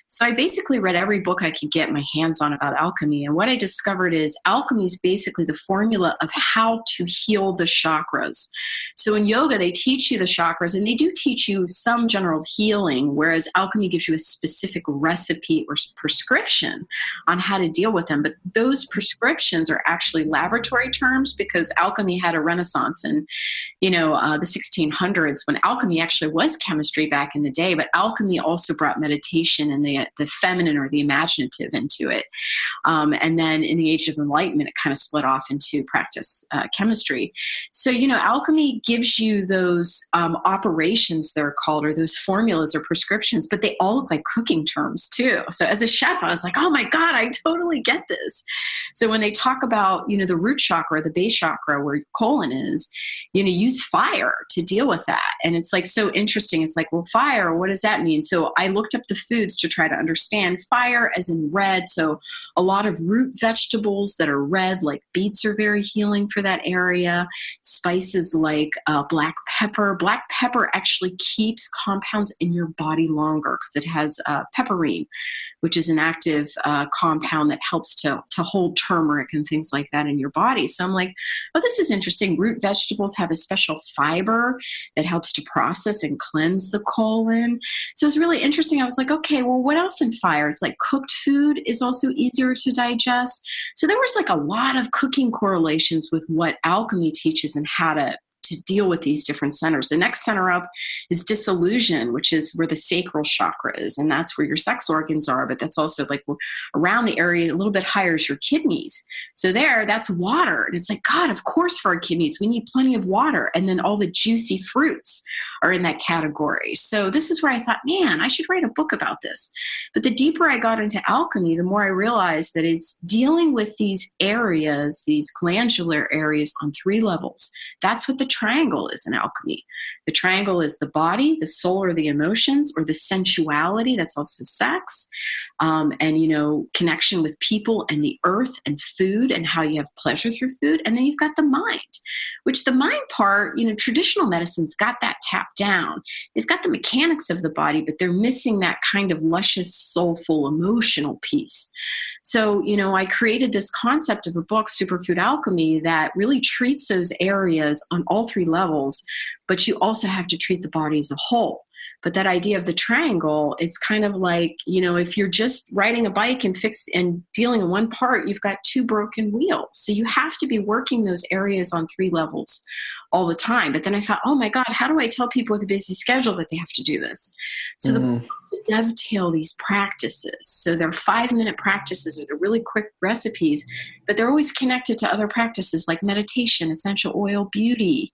So I basically read every book I could get my hands on about alchemy. And what I discovered is alchemy is basically the formula of how to heal the chakras. So in yoga, they teach you the chakras and they do teach you some general healing, whereas alchemy gives you a specific recipe or prescription on how to deal with them. But those prescriptions are actually laboratory terms because alchemy had a renaissance in, the 1600s when alchemy actually was chemistry back in the day, but alchemy also brought meditation and the feminine or the imaginative into it. And then in the Age of Enlightenment, it kind of split off into practice chemistry. So, alchemy gives you those operations, they're called, or those formulas or prescriptions, but they all look like cooking terms too. So as a chef, I was like, oh my God, I totally get this. So when they talk about, the root chakra, the base chakra, where your colon is, use fire to deal with that. And it's like so interesting. It's like, well, fire, what does that mean? So I looked up the foods to try to understand fire as in red. So a lot of root vegetables that are red, like beets, are very healing for that area. Spices like black pepper. Black pepper actually keeps compounds in your body longer because it has pepperine, which is an active compound that helps to hold turmeric and things like that in your body. So I'm like, oh, this is interesting. Root vegetables have a special fiber that helps to process and cleanse the colon. So it's really interesting. I was like, okay, well, what else in fire? It's like cooked food is also easier to digest. So there was like a lot of cooking correlations with what alchemy teaches and how to deal with these different centers. The next center up is disillusion, which is where the sacral chakra is. And that's where your sex organs are. But that's also like around the area, a little bit higher is your kidneys. So that's water. And it's like, God, of course, for our kidneys, we need plenty of water. And then all the juicy fruits are in that category. So this is where I thought, man, I should write a book about this. But the deeper I got into alchemy, the more I realized that it's dealing with these areas, these glandular areas on 3 levels. That's what the triangle is in alchemy. The triangle is the body, the soul or the emotions, or the sensuality, that's also sex, and, connection with people and the earth and food and how you have pleasure through food. And then you've got the mind, which the mind part, traditional medicine's got that tapped down. They've got the mechanics of the body, but they're missing that kind of luscious, soulful, emotional piece. So, I created this concept of a book, Superfood Alchemy, that really treats those areas on all 3 levels, but you also have to treat the body as a whole. But that idea of the triangle, it's kind of like, if you're just riding a bike and dealing in one part, you've got 2 broken wheels. So you have to be working those areas on 3 levels all the time. But then I thought, oh my God, how do I tell people with a busy schedule that they have to do this? So the book is to dovetail these practices. So they're 5-minute practices or they're really quick recipes, but they're always connected to other practices like meditation, essential oil, beauty,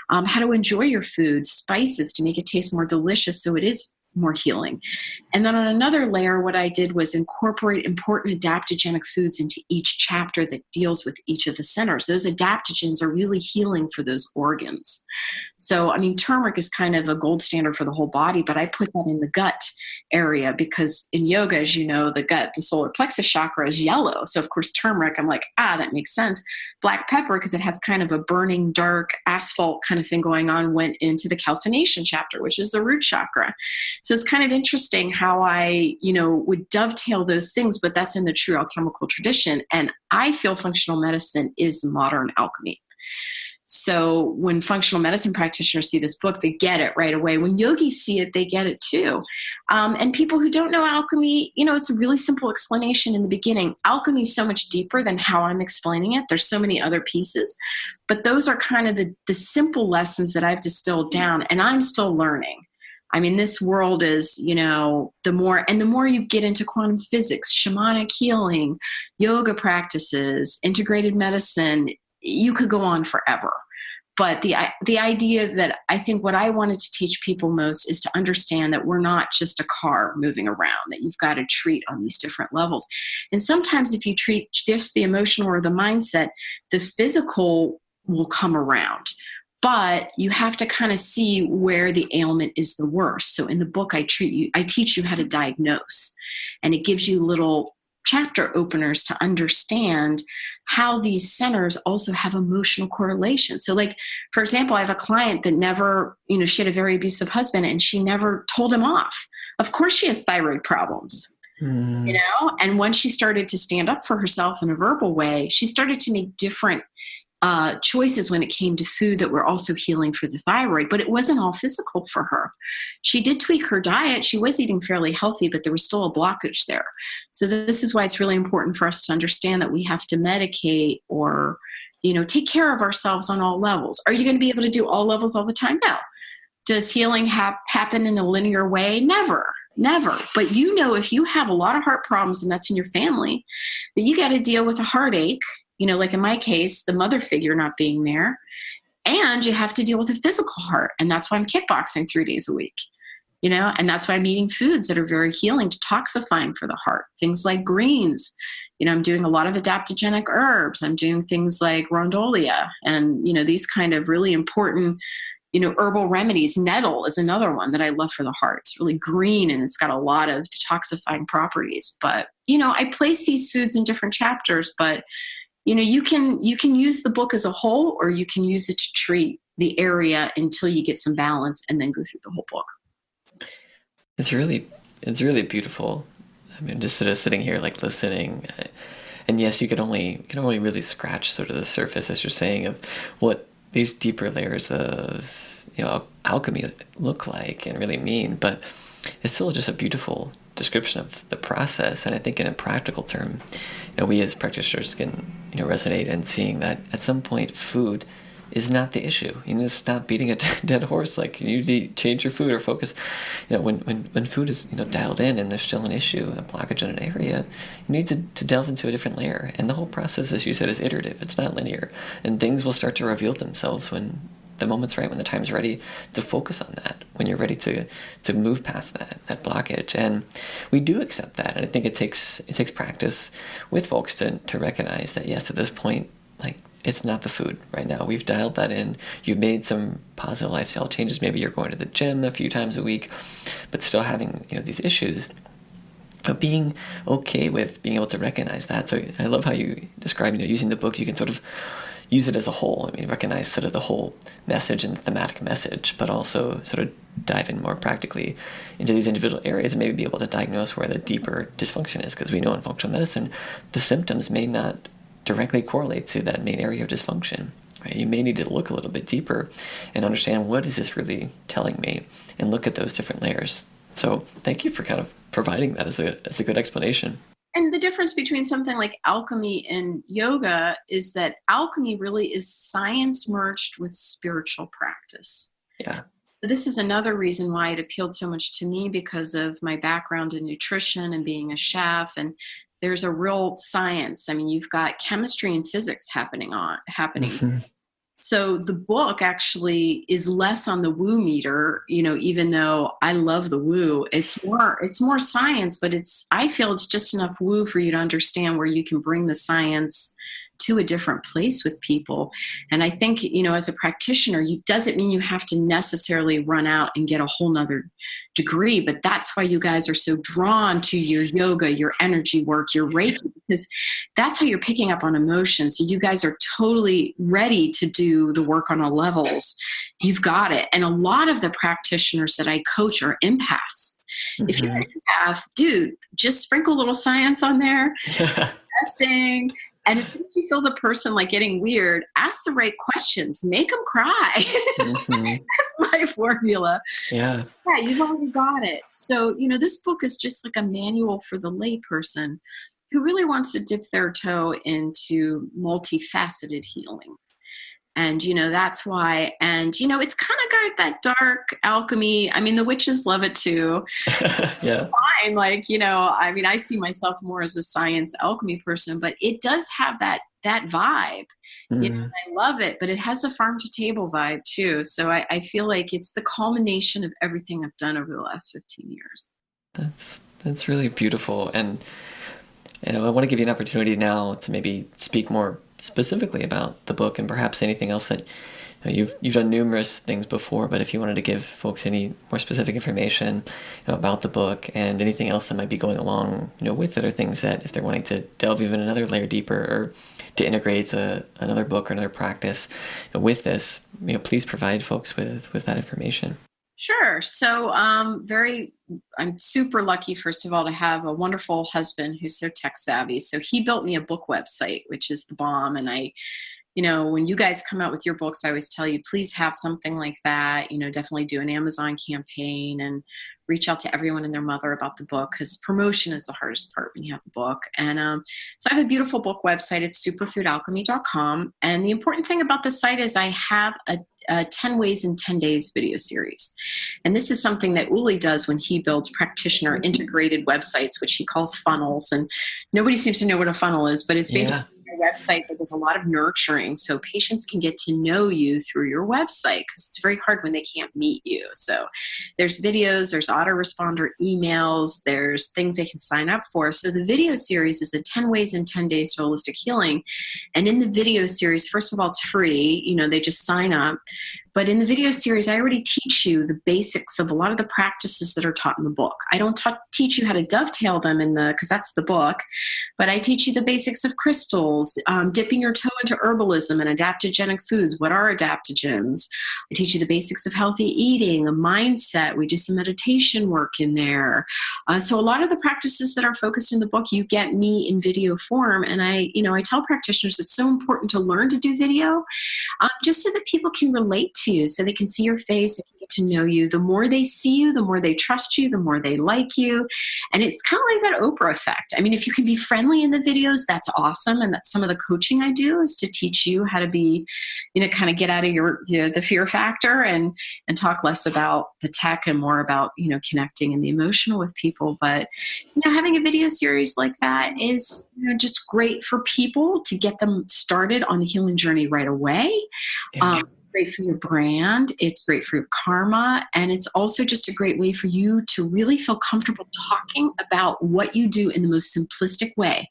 how to enjoy your food, spices to make it taste more delicious so it is more healing. And then on another layer, what I did was incorporate important adaptogenic foods into each chapter that deals with each of the centers. Those adaptogens are really healing for those organs. So, turmeric is kind of a gold standard for the whole body, but I put that in the gut area because in yoga, as you know, the gut, the solar plexus chakra is yellow. So of course, turmeric, I'm like, that makes sense. Black pepper, because it has kind of a burning, dark asphalt kind of thing going on, went into the calcination chapter, which is the root chakra. So it's kind of interesting how I, would dovetail those things, but that's in the true alchemical tradition. And I feel functional medicine is modern alchemy. So when functional medicine practitioners see this book, they get it right away. When yogis see it, they get it too. And people who don't know alchemy, it's a really simple explanation in the beginning. Alchemy is so much deeper than how I'm explaining it. There's so many other pieces, but those are kind of the simple lessons that I've distilled down, and I'm still learning. This world is, the more you get into quantum physics, shamanic healing, yoga practices, integrated medicine, you could go on forever. But the idea that I think what I wanted to teach people most is to understand that we're not just a car moving around, that you've got to treat on these different levels. And sometimes if you treat just the emotional or the mindset, the physical will come around. But you have to kind of see where the ailment is the worst. So in the book, I teach you how to diagnose, and it gives you little chapter openers to understand how these centers also have emotional correlation. So like, for example, I have a client that never, she had a very abusive husband and she never told him off. Of course she has thyroid problems, and once she started to stand up for herself in a verbal way, she started to make different choices when it came to food that were also healing for the thyroid, but it wasn't all physical for her. She did tweak her diet. She was eating fairly healthy, but there was still a blockage there. So this is why it's really important for us to understand that we have to medicate or, take care of ourselves on all levels. Are you going to be able to do all levels all the time? No. Does healing happen in a linear way? Never. But if you have a lot of heart problems and that's in your family, that you got to deal with a heartache, like in my case, the mother figure not being there, and you have to deal with a physical heart. And that's why I'm kickboxing 3 days a week, and that's why I'm eating foods that are very healing, detoxifying for the heart. Things like greens, I'm doing a lot of adaptogenic herbs. I'm doing things like rondolia and, these kind of really important, herbal remedies. Nettle is another one that I love for the heart. It's really green and it's got a lot of detoxifying properties. But, I place these foods in different chapters, but you can use the book as a whole, or you can use it to treat the area until you get some balance and then go through the whole book. It's really beautiful. I mean, just sort of sitting here, like listening, and yes, you can only really scratch sort of the surface, as you're saying, of what these deeper layers of, alchemy look like and really mean, but it's still just a beautiful description of the process. And I think in a practical term, we as practitioners can, resonate in seeing that at some point food is not the issue. You need to stop beating a dead horse. Like, you need to change your food or focus. When food is, dialed in and there's still an issue, a blockage in an area, you need to delve into a different layer. And the whole process, as you said, is iterative. It's not linear. And things will start to reveal themselves when the moment's right, when the time's ready to focus on that, when you're ready to move past that blockage. And we do accept that. And I think it takes practice with folks to recognize that, yes, at this point, like, it's not the food right now. We've dialed that in. You've made some positive lifestyle changes. Maybe you're going to the gym a few times a week, but still having, these issues. But being okay with being able to recognize that. So I love how you describe, using the book, you can sort of use it as a whole. I mean, recognize sort of the whole message and the thematic message, but also sort of dive in more practically into these individual areas and maybe be able to diagnose where the deeper dysfunction is. Because we know in functional medicine, the symptoms may not directly correlate to that main area of dysfunction. Right? You may need to look a little bit deeper and understand, what is this really telling me, and look at those different layers. So thank you for kind of providing that as a good explanation. And the difference between something like alchemy and yoga is that alchemy really is science merged with spiritual practice. Yeah. This is another reason why it appealed so much to me, because of my background in nutrition and being a chef. And there's a real science. I mean, you've got chemistry and physics happening. Mm-hmm. So the book actually is less on the woo meter, even though I love the woo. It's more science, but I feel it's just enough woo for you to understand where you can bring the science to a different place with people. And I think, as a practitioner, it doesn't mean you have to necessarily run out and get a whole nother degree, but that's why you guys are so drawn to your yoga, your energy work, your Reiki, because that's how you're picking up on emotions. So you guys are totally ready to do the work on all levels. You've got it. And a lot of the practitioners that I coach are empaths. Mm-hmm. If you're an empath, dude, just sprinkle a little science on there, testing. And as soon as you feel the person like getting weird, ask the right questions, make them cry. Mm-hmm. That's my formula. Yeah, you've already got it. So, this book is just like a manual for the layperson who really wants to dip their toe into multifaceted healing. And, that's why. And, it's kind of got that dark alchemy. I mean, the witches love it too. Yeah. Fine. Like, I see myself more as a science alchemy person, but it does have that vibe. Mm. I love it, but it has a farm to table vibe too. So I feel like it's the culmination of everything I've done over the last 15 years. That's really beautiful. And I want to give you an opportunity now to maybe speak more specifically about the book and perhaps anything else that you've done numerous things before, but if you wanted to give folks any more specific information about the book and anything else that might be going along with it, or things that if they're wanting to delve even another layer deeper or to integrate another book or another practice with this, please provide folks with that information. Sure. So I'm super lucky, first of all, to have a wonderful husband who's so tech savvy. So he built me a book website, which is the bomb. And when you guys come out with your books, I always tell you, please have something like that. Definitely do an Amazon campaign and reach out to everyone and their mother about the book, because promotion is the hardest part when you have a book. And so I have a beautiful book website. It's superfoodalchemy.com. And the important thing about the site is I have a 10 Ways in 10 Days video series. And this is something that Uli does when he builds practitioner integrated websites, which he calls funnels. And nobody seems to know what a funnel is, but it's basically a website that does a lot of nurturing, so patients can get to know you through your website, because it's very hard when they can't meet you. So there's videos, there's autoresponder emails, there's things they can sign up for. So the video series is the 10 Ways in 10 Days to Holistic Healing. And in the video series, first of all, it's free. They just sign up. But in the video series, I already teach you the basics of a lot of the practices that are taught in the book. I don't teach you how to dovetail them because that's the book, but I teach you the basics of crystals, dipping your toe into herbalism and adaptogenic foods. What are adaptogens? I teach you the basics of healthy eating, a mindset. We do some meditation work in there. So a lot of the practices that are focused in the book, you get me in video form. And I tell practitioners it's so important to learn to do video, just so that people can relate to you, so they can see your face, they can get to know you. The more they see you, the more they trust you, the more they like you. And it's kind of like that Oprah effect. I mean, if you can be friendly in the videos, that's awesome. And that's some of the coaching I do, is to teach you how to be, kind of get out of the fear factor and talk less about the tech and more about, connecting and the emotional with people. But, having a video series like that is, just great for people to get them started on the healing journey right away. Yeah. Great for your brand. It's great for your karma. And it's also just a great way for you to really feel comfortable talking about what you do in the most simplistic way.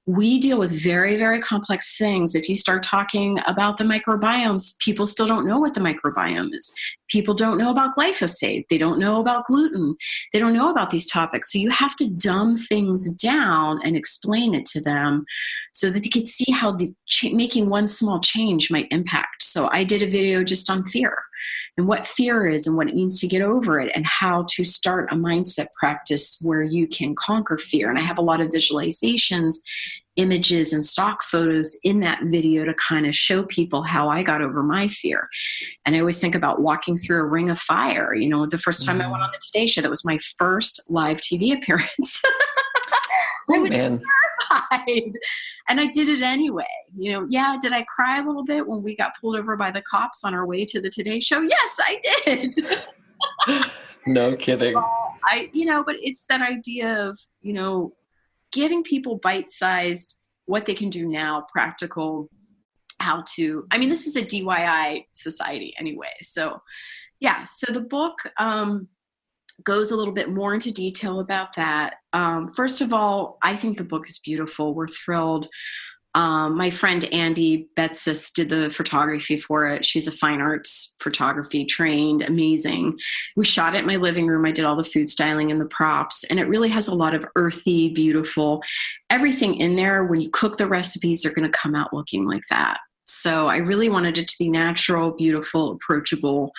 We deal with very, very complex things. If you start talking about the microbiomes, people still don't know what the microbiome is. People don't know about glyphosate. They don't know about gluten. They don't know about these topics. So you have to dumb things down and explain it to them so that they can see how making one small change might impact. So I did a video just on fear and what fear is and what it means to get over it, and how to start a mindset practice where you can conquer fear. And I have a lot of visualizations, images, and stock photos in that video to kind of show people how I got over my fear. And I always think about walking through a ring of fire. The first time I went on the Today Show, that was my first live TV appearance. I was terrified. And I did it anyway. Did I cry a little bit when we got pulled over by the cops on our way to the Today Show? Yes, I did. No kidding. But it's that idea of, giving people bite-sized, what they can do now, practical, this is a DIY society anyway. So, so the book goes a little bit more into detail about that. First of all, I think the book is beautiful. We're thrilled. My friend Andy Betsis did the photography for it. She's a fine arts photography trained, amazing. We shot it in my living room. I did all the food styling and the props, and it really has a lot of earthy, beautiful, everything in there. When you cook the recipes, they're going to come out looking like that. So I really wanted it to be natural, beautiful, approachable.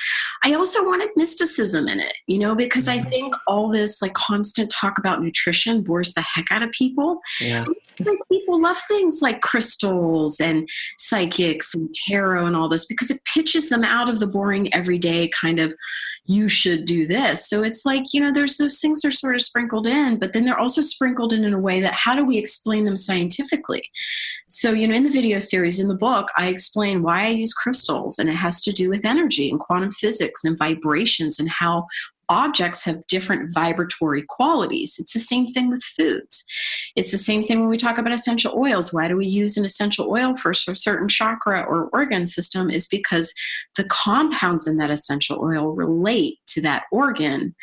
I also wanted mysticism in it, because I think all this constant talk about nutrition bores the heck out of people. Yeah. People love things like crystals and psychics and tarot and all this, because it pitches them out of the boring everyday kind of, you should do this. So it's there's those things are sort of sprinkled in, but then they're also sprinkled in a way that, how do we explain them scientifically? So, in the video series, in the book, I explain why I use crystals, and it has to do with energy and quantum physics and vibrations and how objects have different vibratory qualities. It's the same thing with foods. It's the same thing when we talk about essential oils. Why do we use an essential oil for a certain chakra or organ system? Is because the compounds in that essential oil relate to that organ.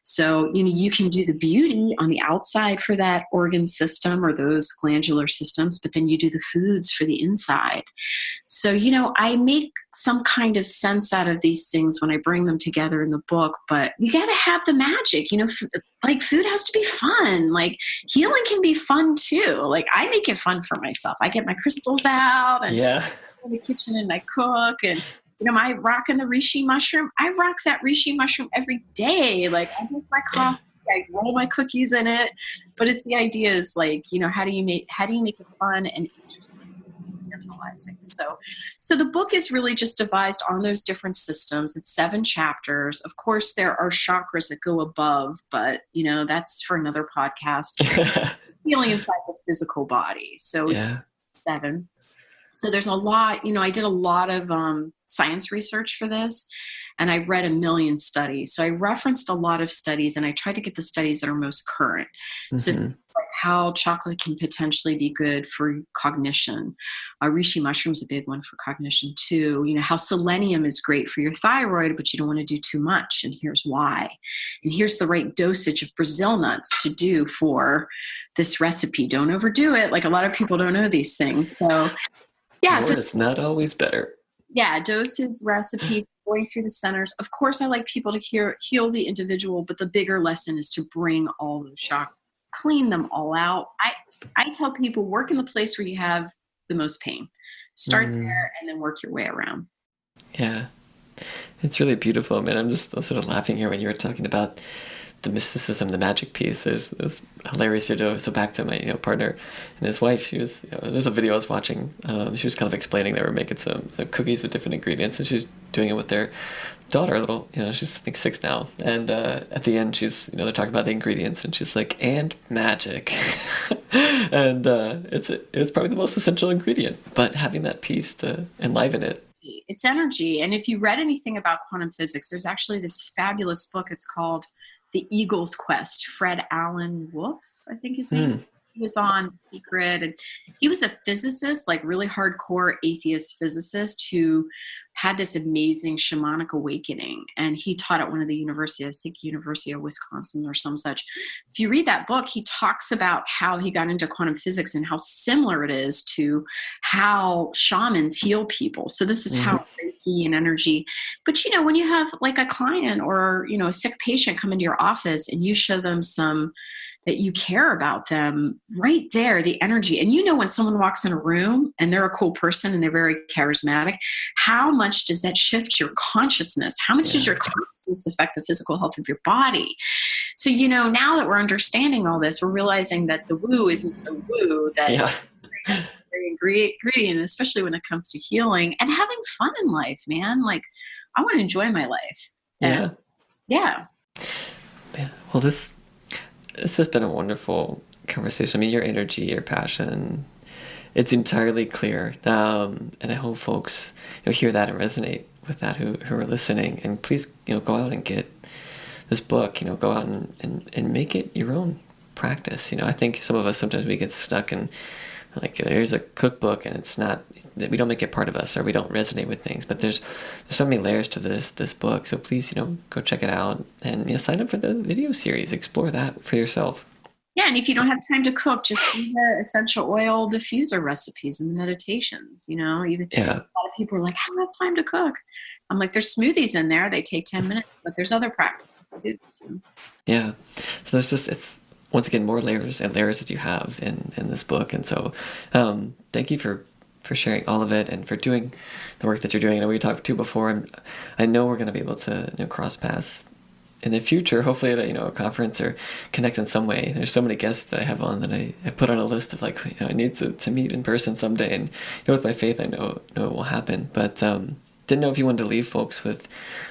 So, you can do the beauty on the outside for that organ system or those glandular systems, but then you do the foods for the inside. So, I make some kind of sense out of these things when I bring them together in the book, but we got to have the magic, like food has to be fun. Like healing can be fun too. Like I make it fun for myself. I get my crystals out and go in the kitchen and I cook and, I rock in the reishi mushroom. I rock that reishi mushroom every day. Like I make my coffee, I roll my cookies in it, but it's the idea is like, how do you make it fun and interesting? So the book is really just devised on those different systems. It's 7 chapters. Of course, there are chakras that go above, but that's for another podcast. Healing inside the physical body. So it's 7. So there's a lot, I did a lot of science research for this, and I read a million studies. So I referenced a lot of studies, and I tried to get the studies that are most current. So like how chocolate can potentially be good for cognition. Reishi mushroom's a big one for cognition too. How selenium is great for your thyroid, but you don't want to do too much. And here's why. And here's the right dosage of Brazil nuts to do for this recipe. Don't overdo it. Like a lot of people don't know these things. So so it's not always better. Yeah, dosage, recipes, going through the centers. Of course, I like people to heal the individual, but the bigger lesson is to bring all the shock, clean them all out. I tell people, work in the place where you have the most pain. Start there and then work your way around. Yeah, it's really beautiful. I mean, I'm sort of laughing here when you were talking about the mysticism, the magic piece. There's this hilarious video. So back to my partner and his wife. She was there's a video I was watching. She was kind of explaining they were making some cookies with different ingredients, and she's doing it with their daughter, she's I think 6 now. And at the end, she's they're talking about the ingredients, and she's like, and magic, and it's probably the most essential ingredient. But having that piece to enliven it. It's energy, and if you read anything about quantum physics, there's actually this fabulous book. It's called The Eagle's Quest. Fred Alan Wolf, I think his name. He was on Secret, and he was a physicist, like really hardcore atheist physicist who had this amazing shamanic awakening. And he taught at one of the universities, I think University of Wisconsin or some such. If you read that book, he talks about how he got into quantum physics and how similar it is to how shamans heal people. So this is how Reiki and energy. But, when you have like a client or, a sick patient come into your office and you show them that you care about them, right there, the energy. And when someone walks in a room and they're a cool person and they're very charismatic, how much does that shift your consciousness? How much does your consciousness affect the physical health of your body? So, now that we're understanding all this, we're realizing that the woo isn't so woo, that it's very ingredient, especially when it comes to healing and having fun in life, man. Like, I want to enjoy my life. Yeah. Well, this has been a wonderful conversation. I mean, your energy, your passion, it's entirely clear. And I hope folks hear that and resonate with that who are listening. And please, go out and get this book, go out and make it your own practice. I think some of us, sometimes we get stuck in like, there's a cookbook and it's not, we don't make it part of us or we don't resonate with things, but there's so many layers to this book. So please, go check it out and sign up for the video series, explore that for yourself. Yeah. And if you don't have time to cook, just do the essential oil diffuser recipes and the meditations, a lot of people are like, I don't have time to cook. I'm like, there's smoothies in there. They take 10 minutes, but there's other practices to do. So. Yeah. So there's it's once again, more layers and layers that you have in this book. And so thank you for sharing all of it and for doing the work that you're doing. I know we talked to before, and I know we're going to be able to cross paths in the future, hopefully at a conference or connect in some way. There's so many guests that I have on that I put on a list of like, I need to meet in person someday. And with my faith, I know it will happen. But didn't know if you wanted to leave folks with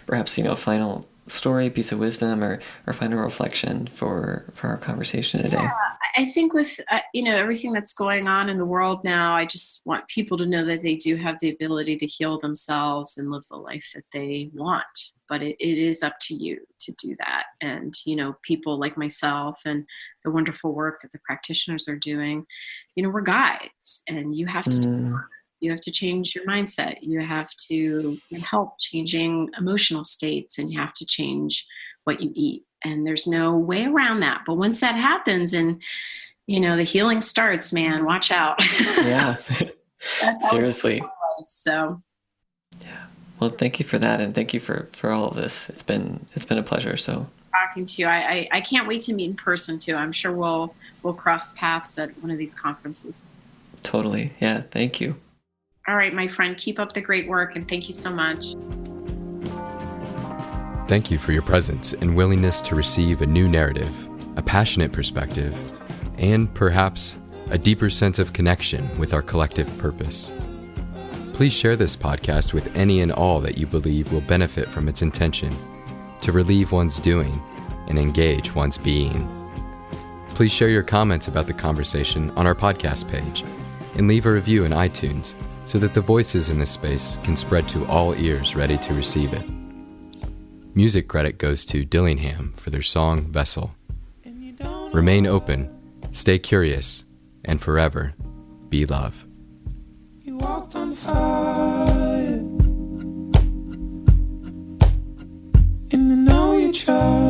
perhaps, a final story, piece of wisdom, or final reflection for our conversation today. Yeah, I think with, everything that's going on in the world now, I just want people to know that they do have the ability to heal themselves and live the life that they want. But it is up to you to do that. And, people like myself and the wonderful work that the practitioners are doing, we're guides, and you have to do work. You have to change your mindset. You have to help changing emotional states, and you have to change what you eat. And there's no way around that. But once that happens and, the healing starts, man, watch out. Yeah. Seriously. So. Yeah. Well, thank you for that. And thank you for all of this. It's been a pleasure. So talking to you, I can't wait to meet in person too. I'm sure we'll cross paths at one of these conferences. Totally. Yeah. Thank you. All right, my friend, keep up the great work, and thank you so much. Thank you for your presence and willingness to receive a new narrative, a passionate perspective, and perhaps a deeper sense of connection with our collective purpose. Please share this podcast with any and all that you believe will benefit from its intention to relieve one's doing and engage one's being. Please share your comments about the conversation on our podcast page and leave a review in iTunes so that the voices in this space can spread to all ears ready to receive it. Music credit goes to Dillingham for their song Vessel. Remain open, stay curious, and forever be love. You walked on fire, and I know you tried.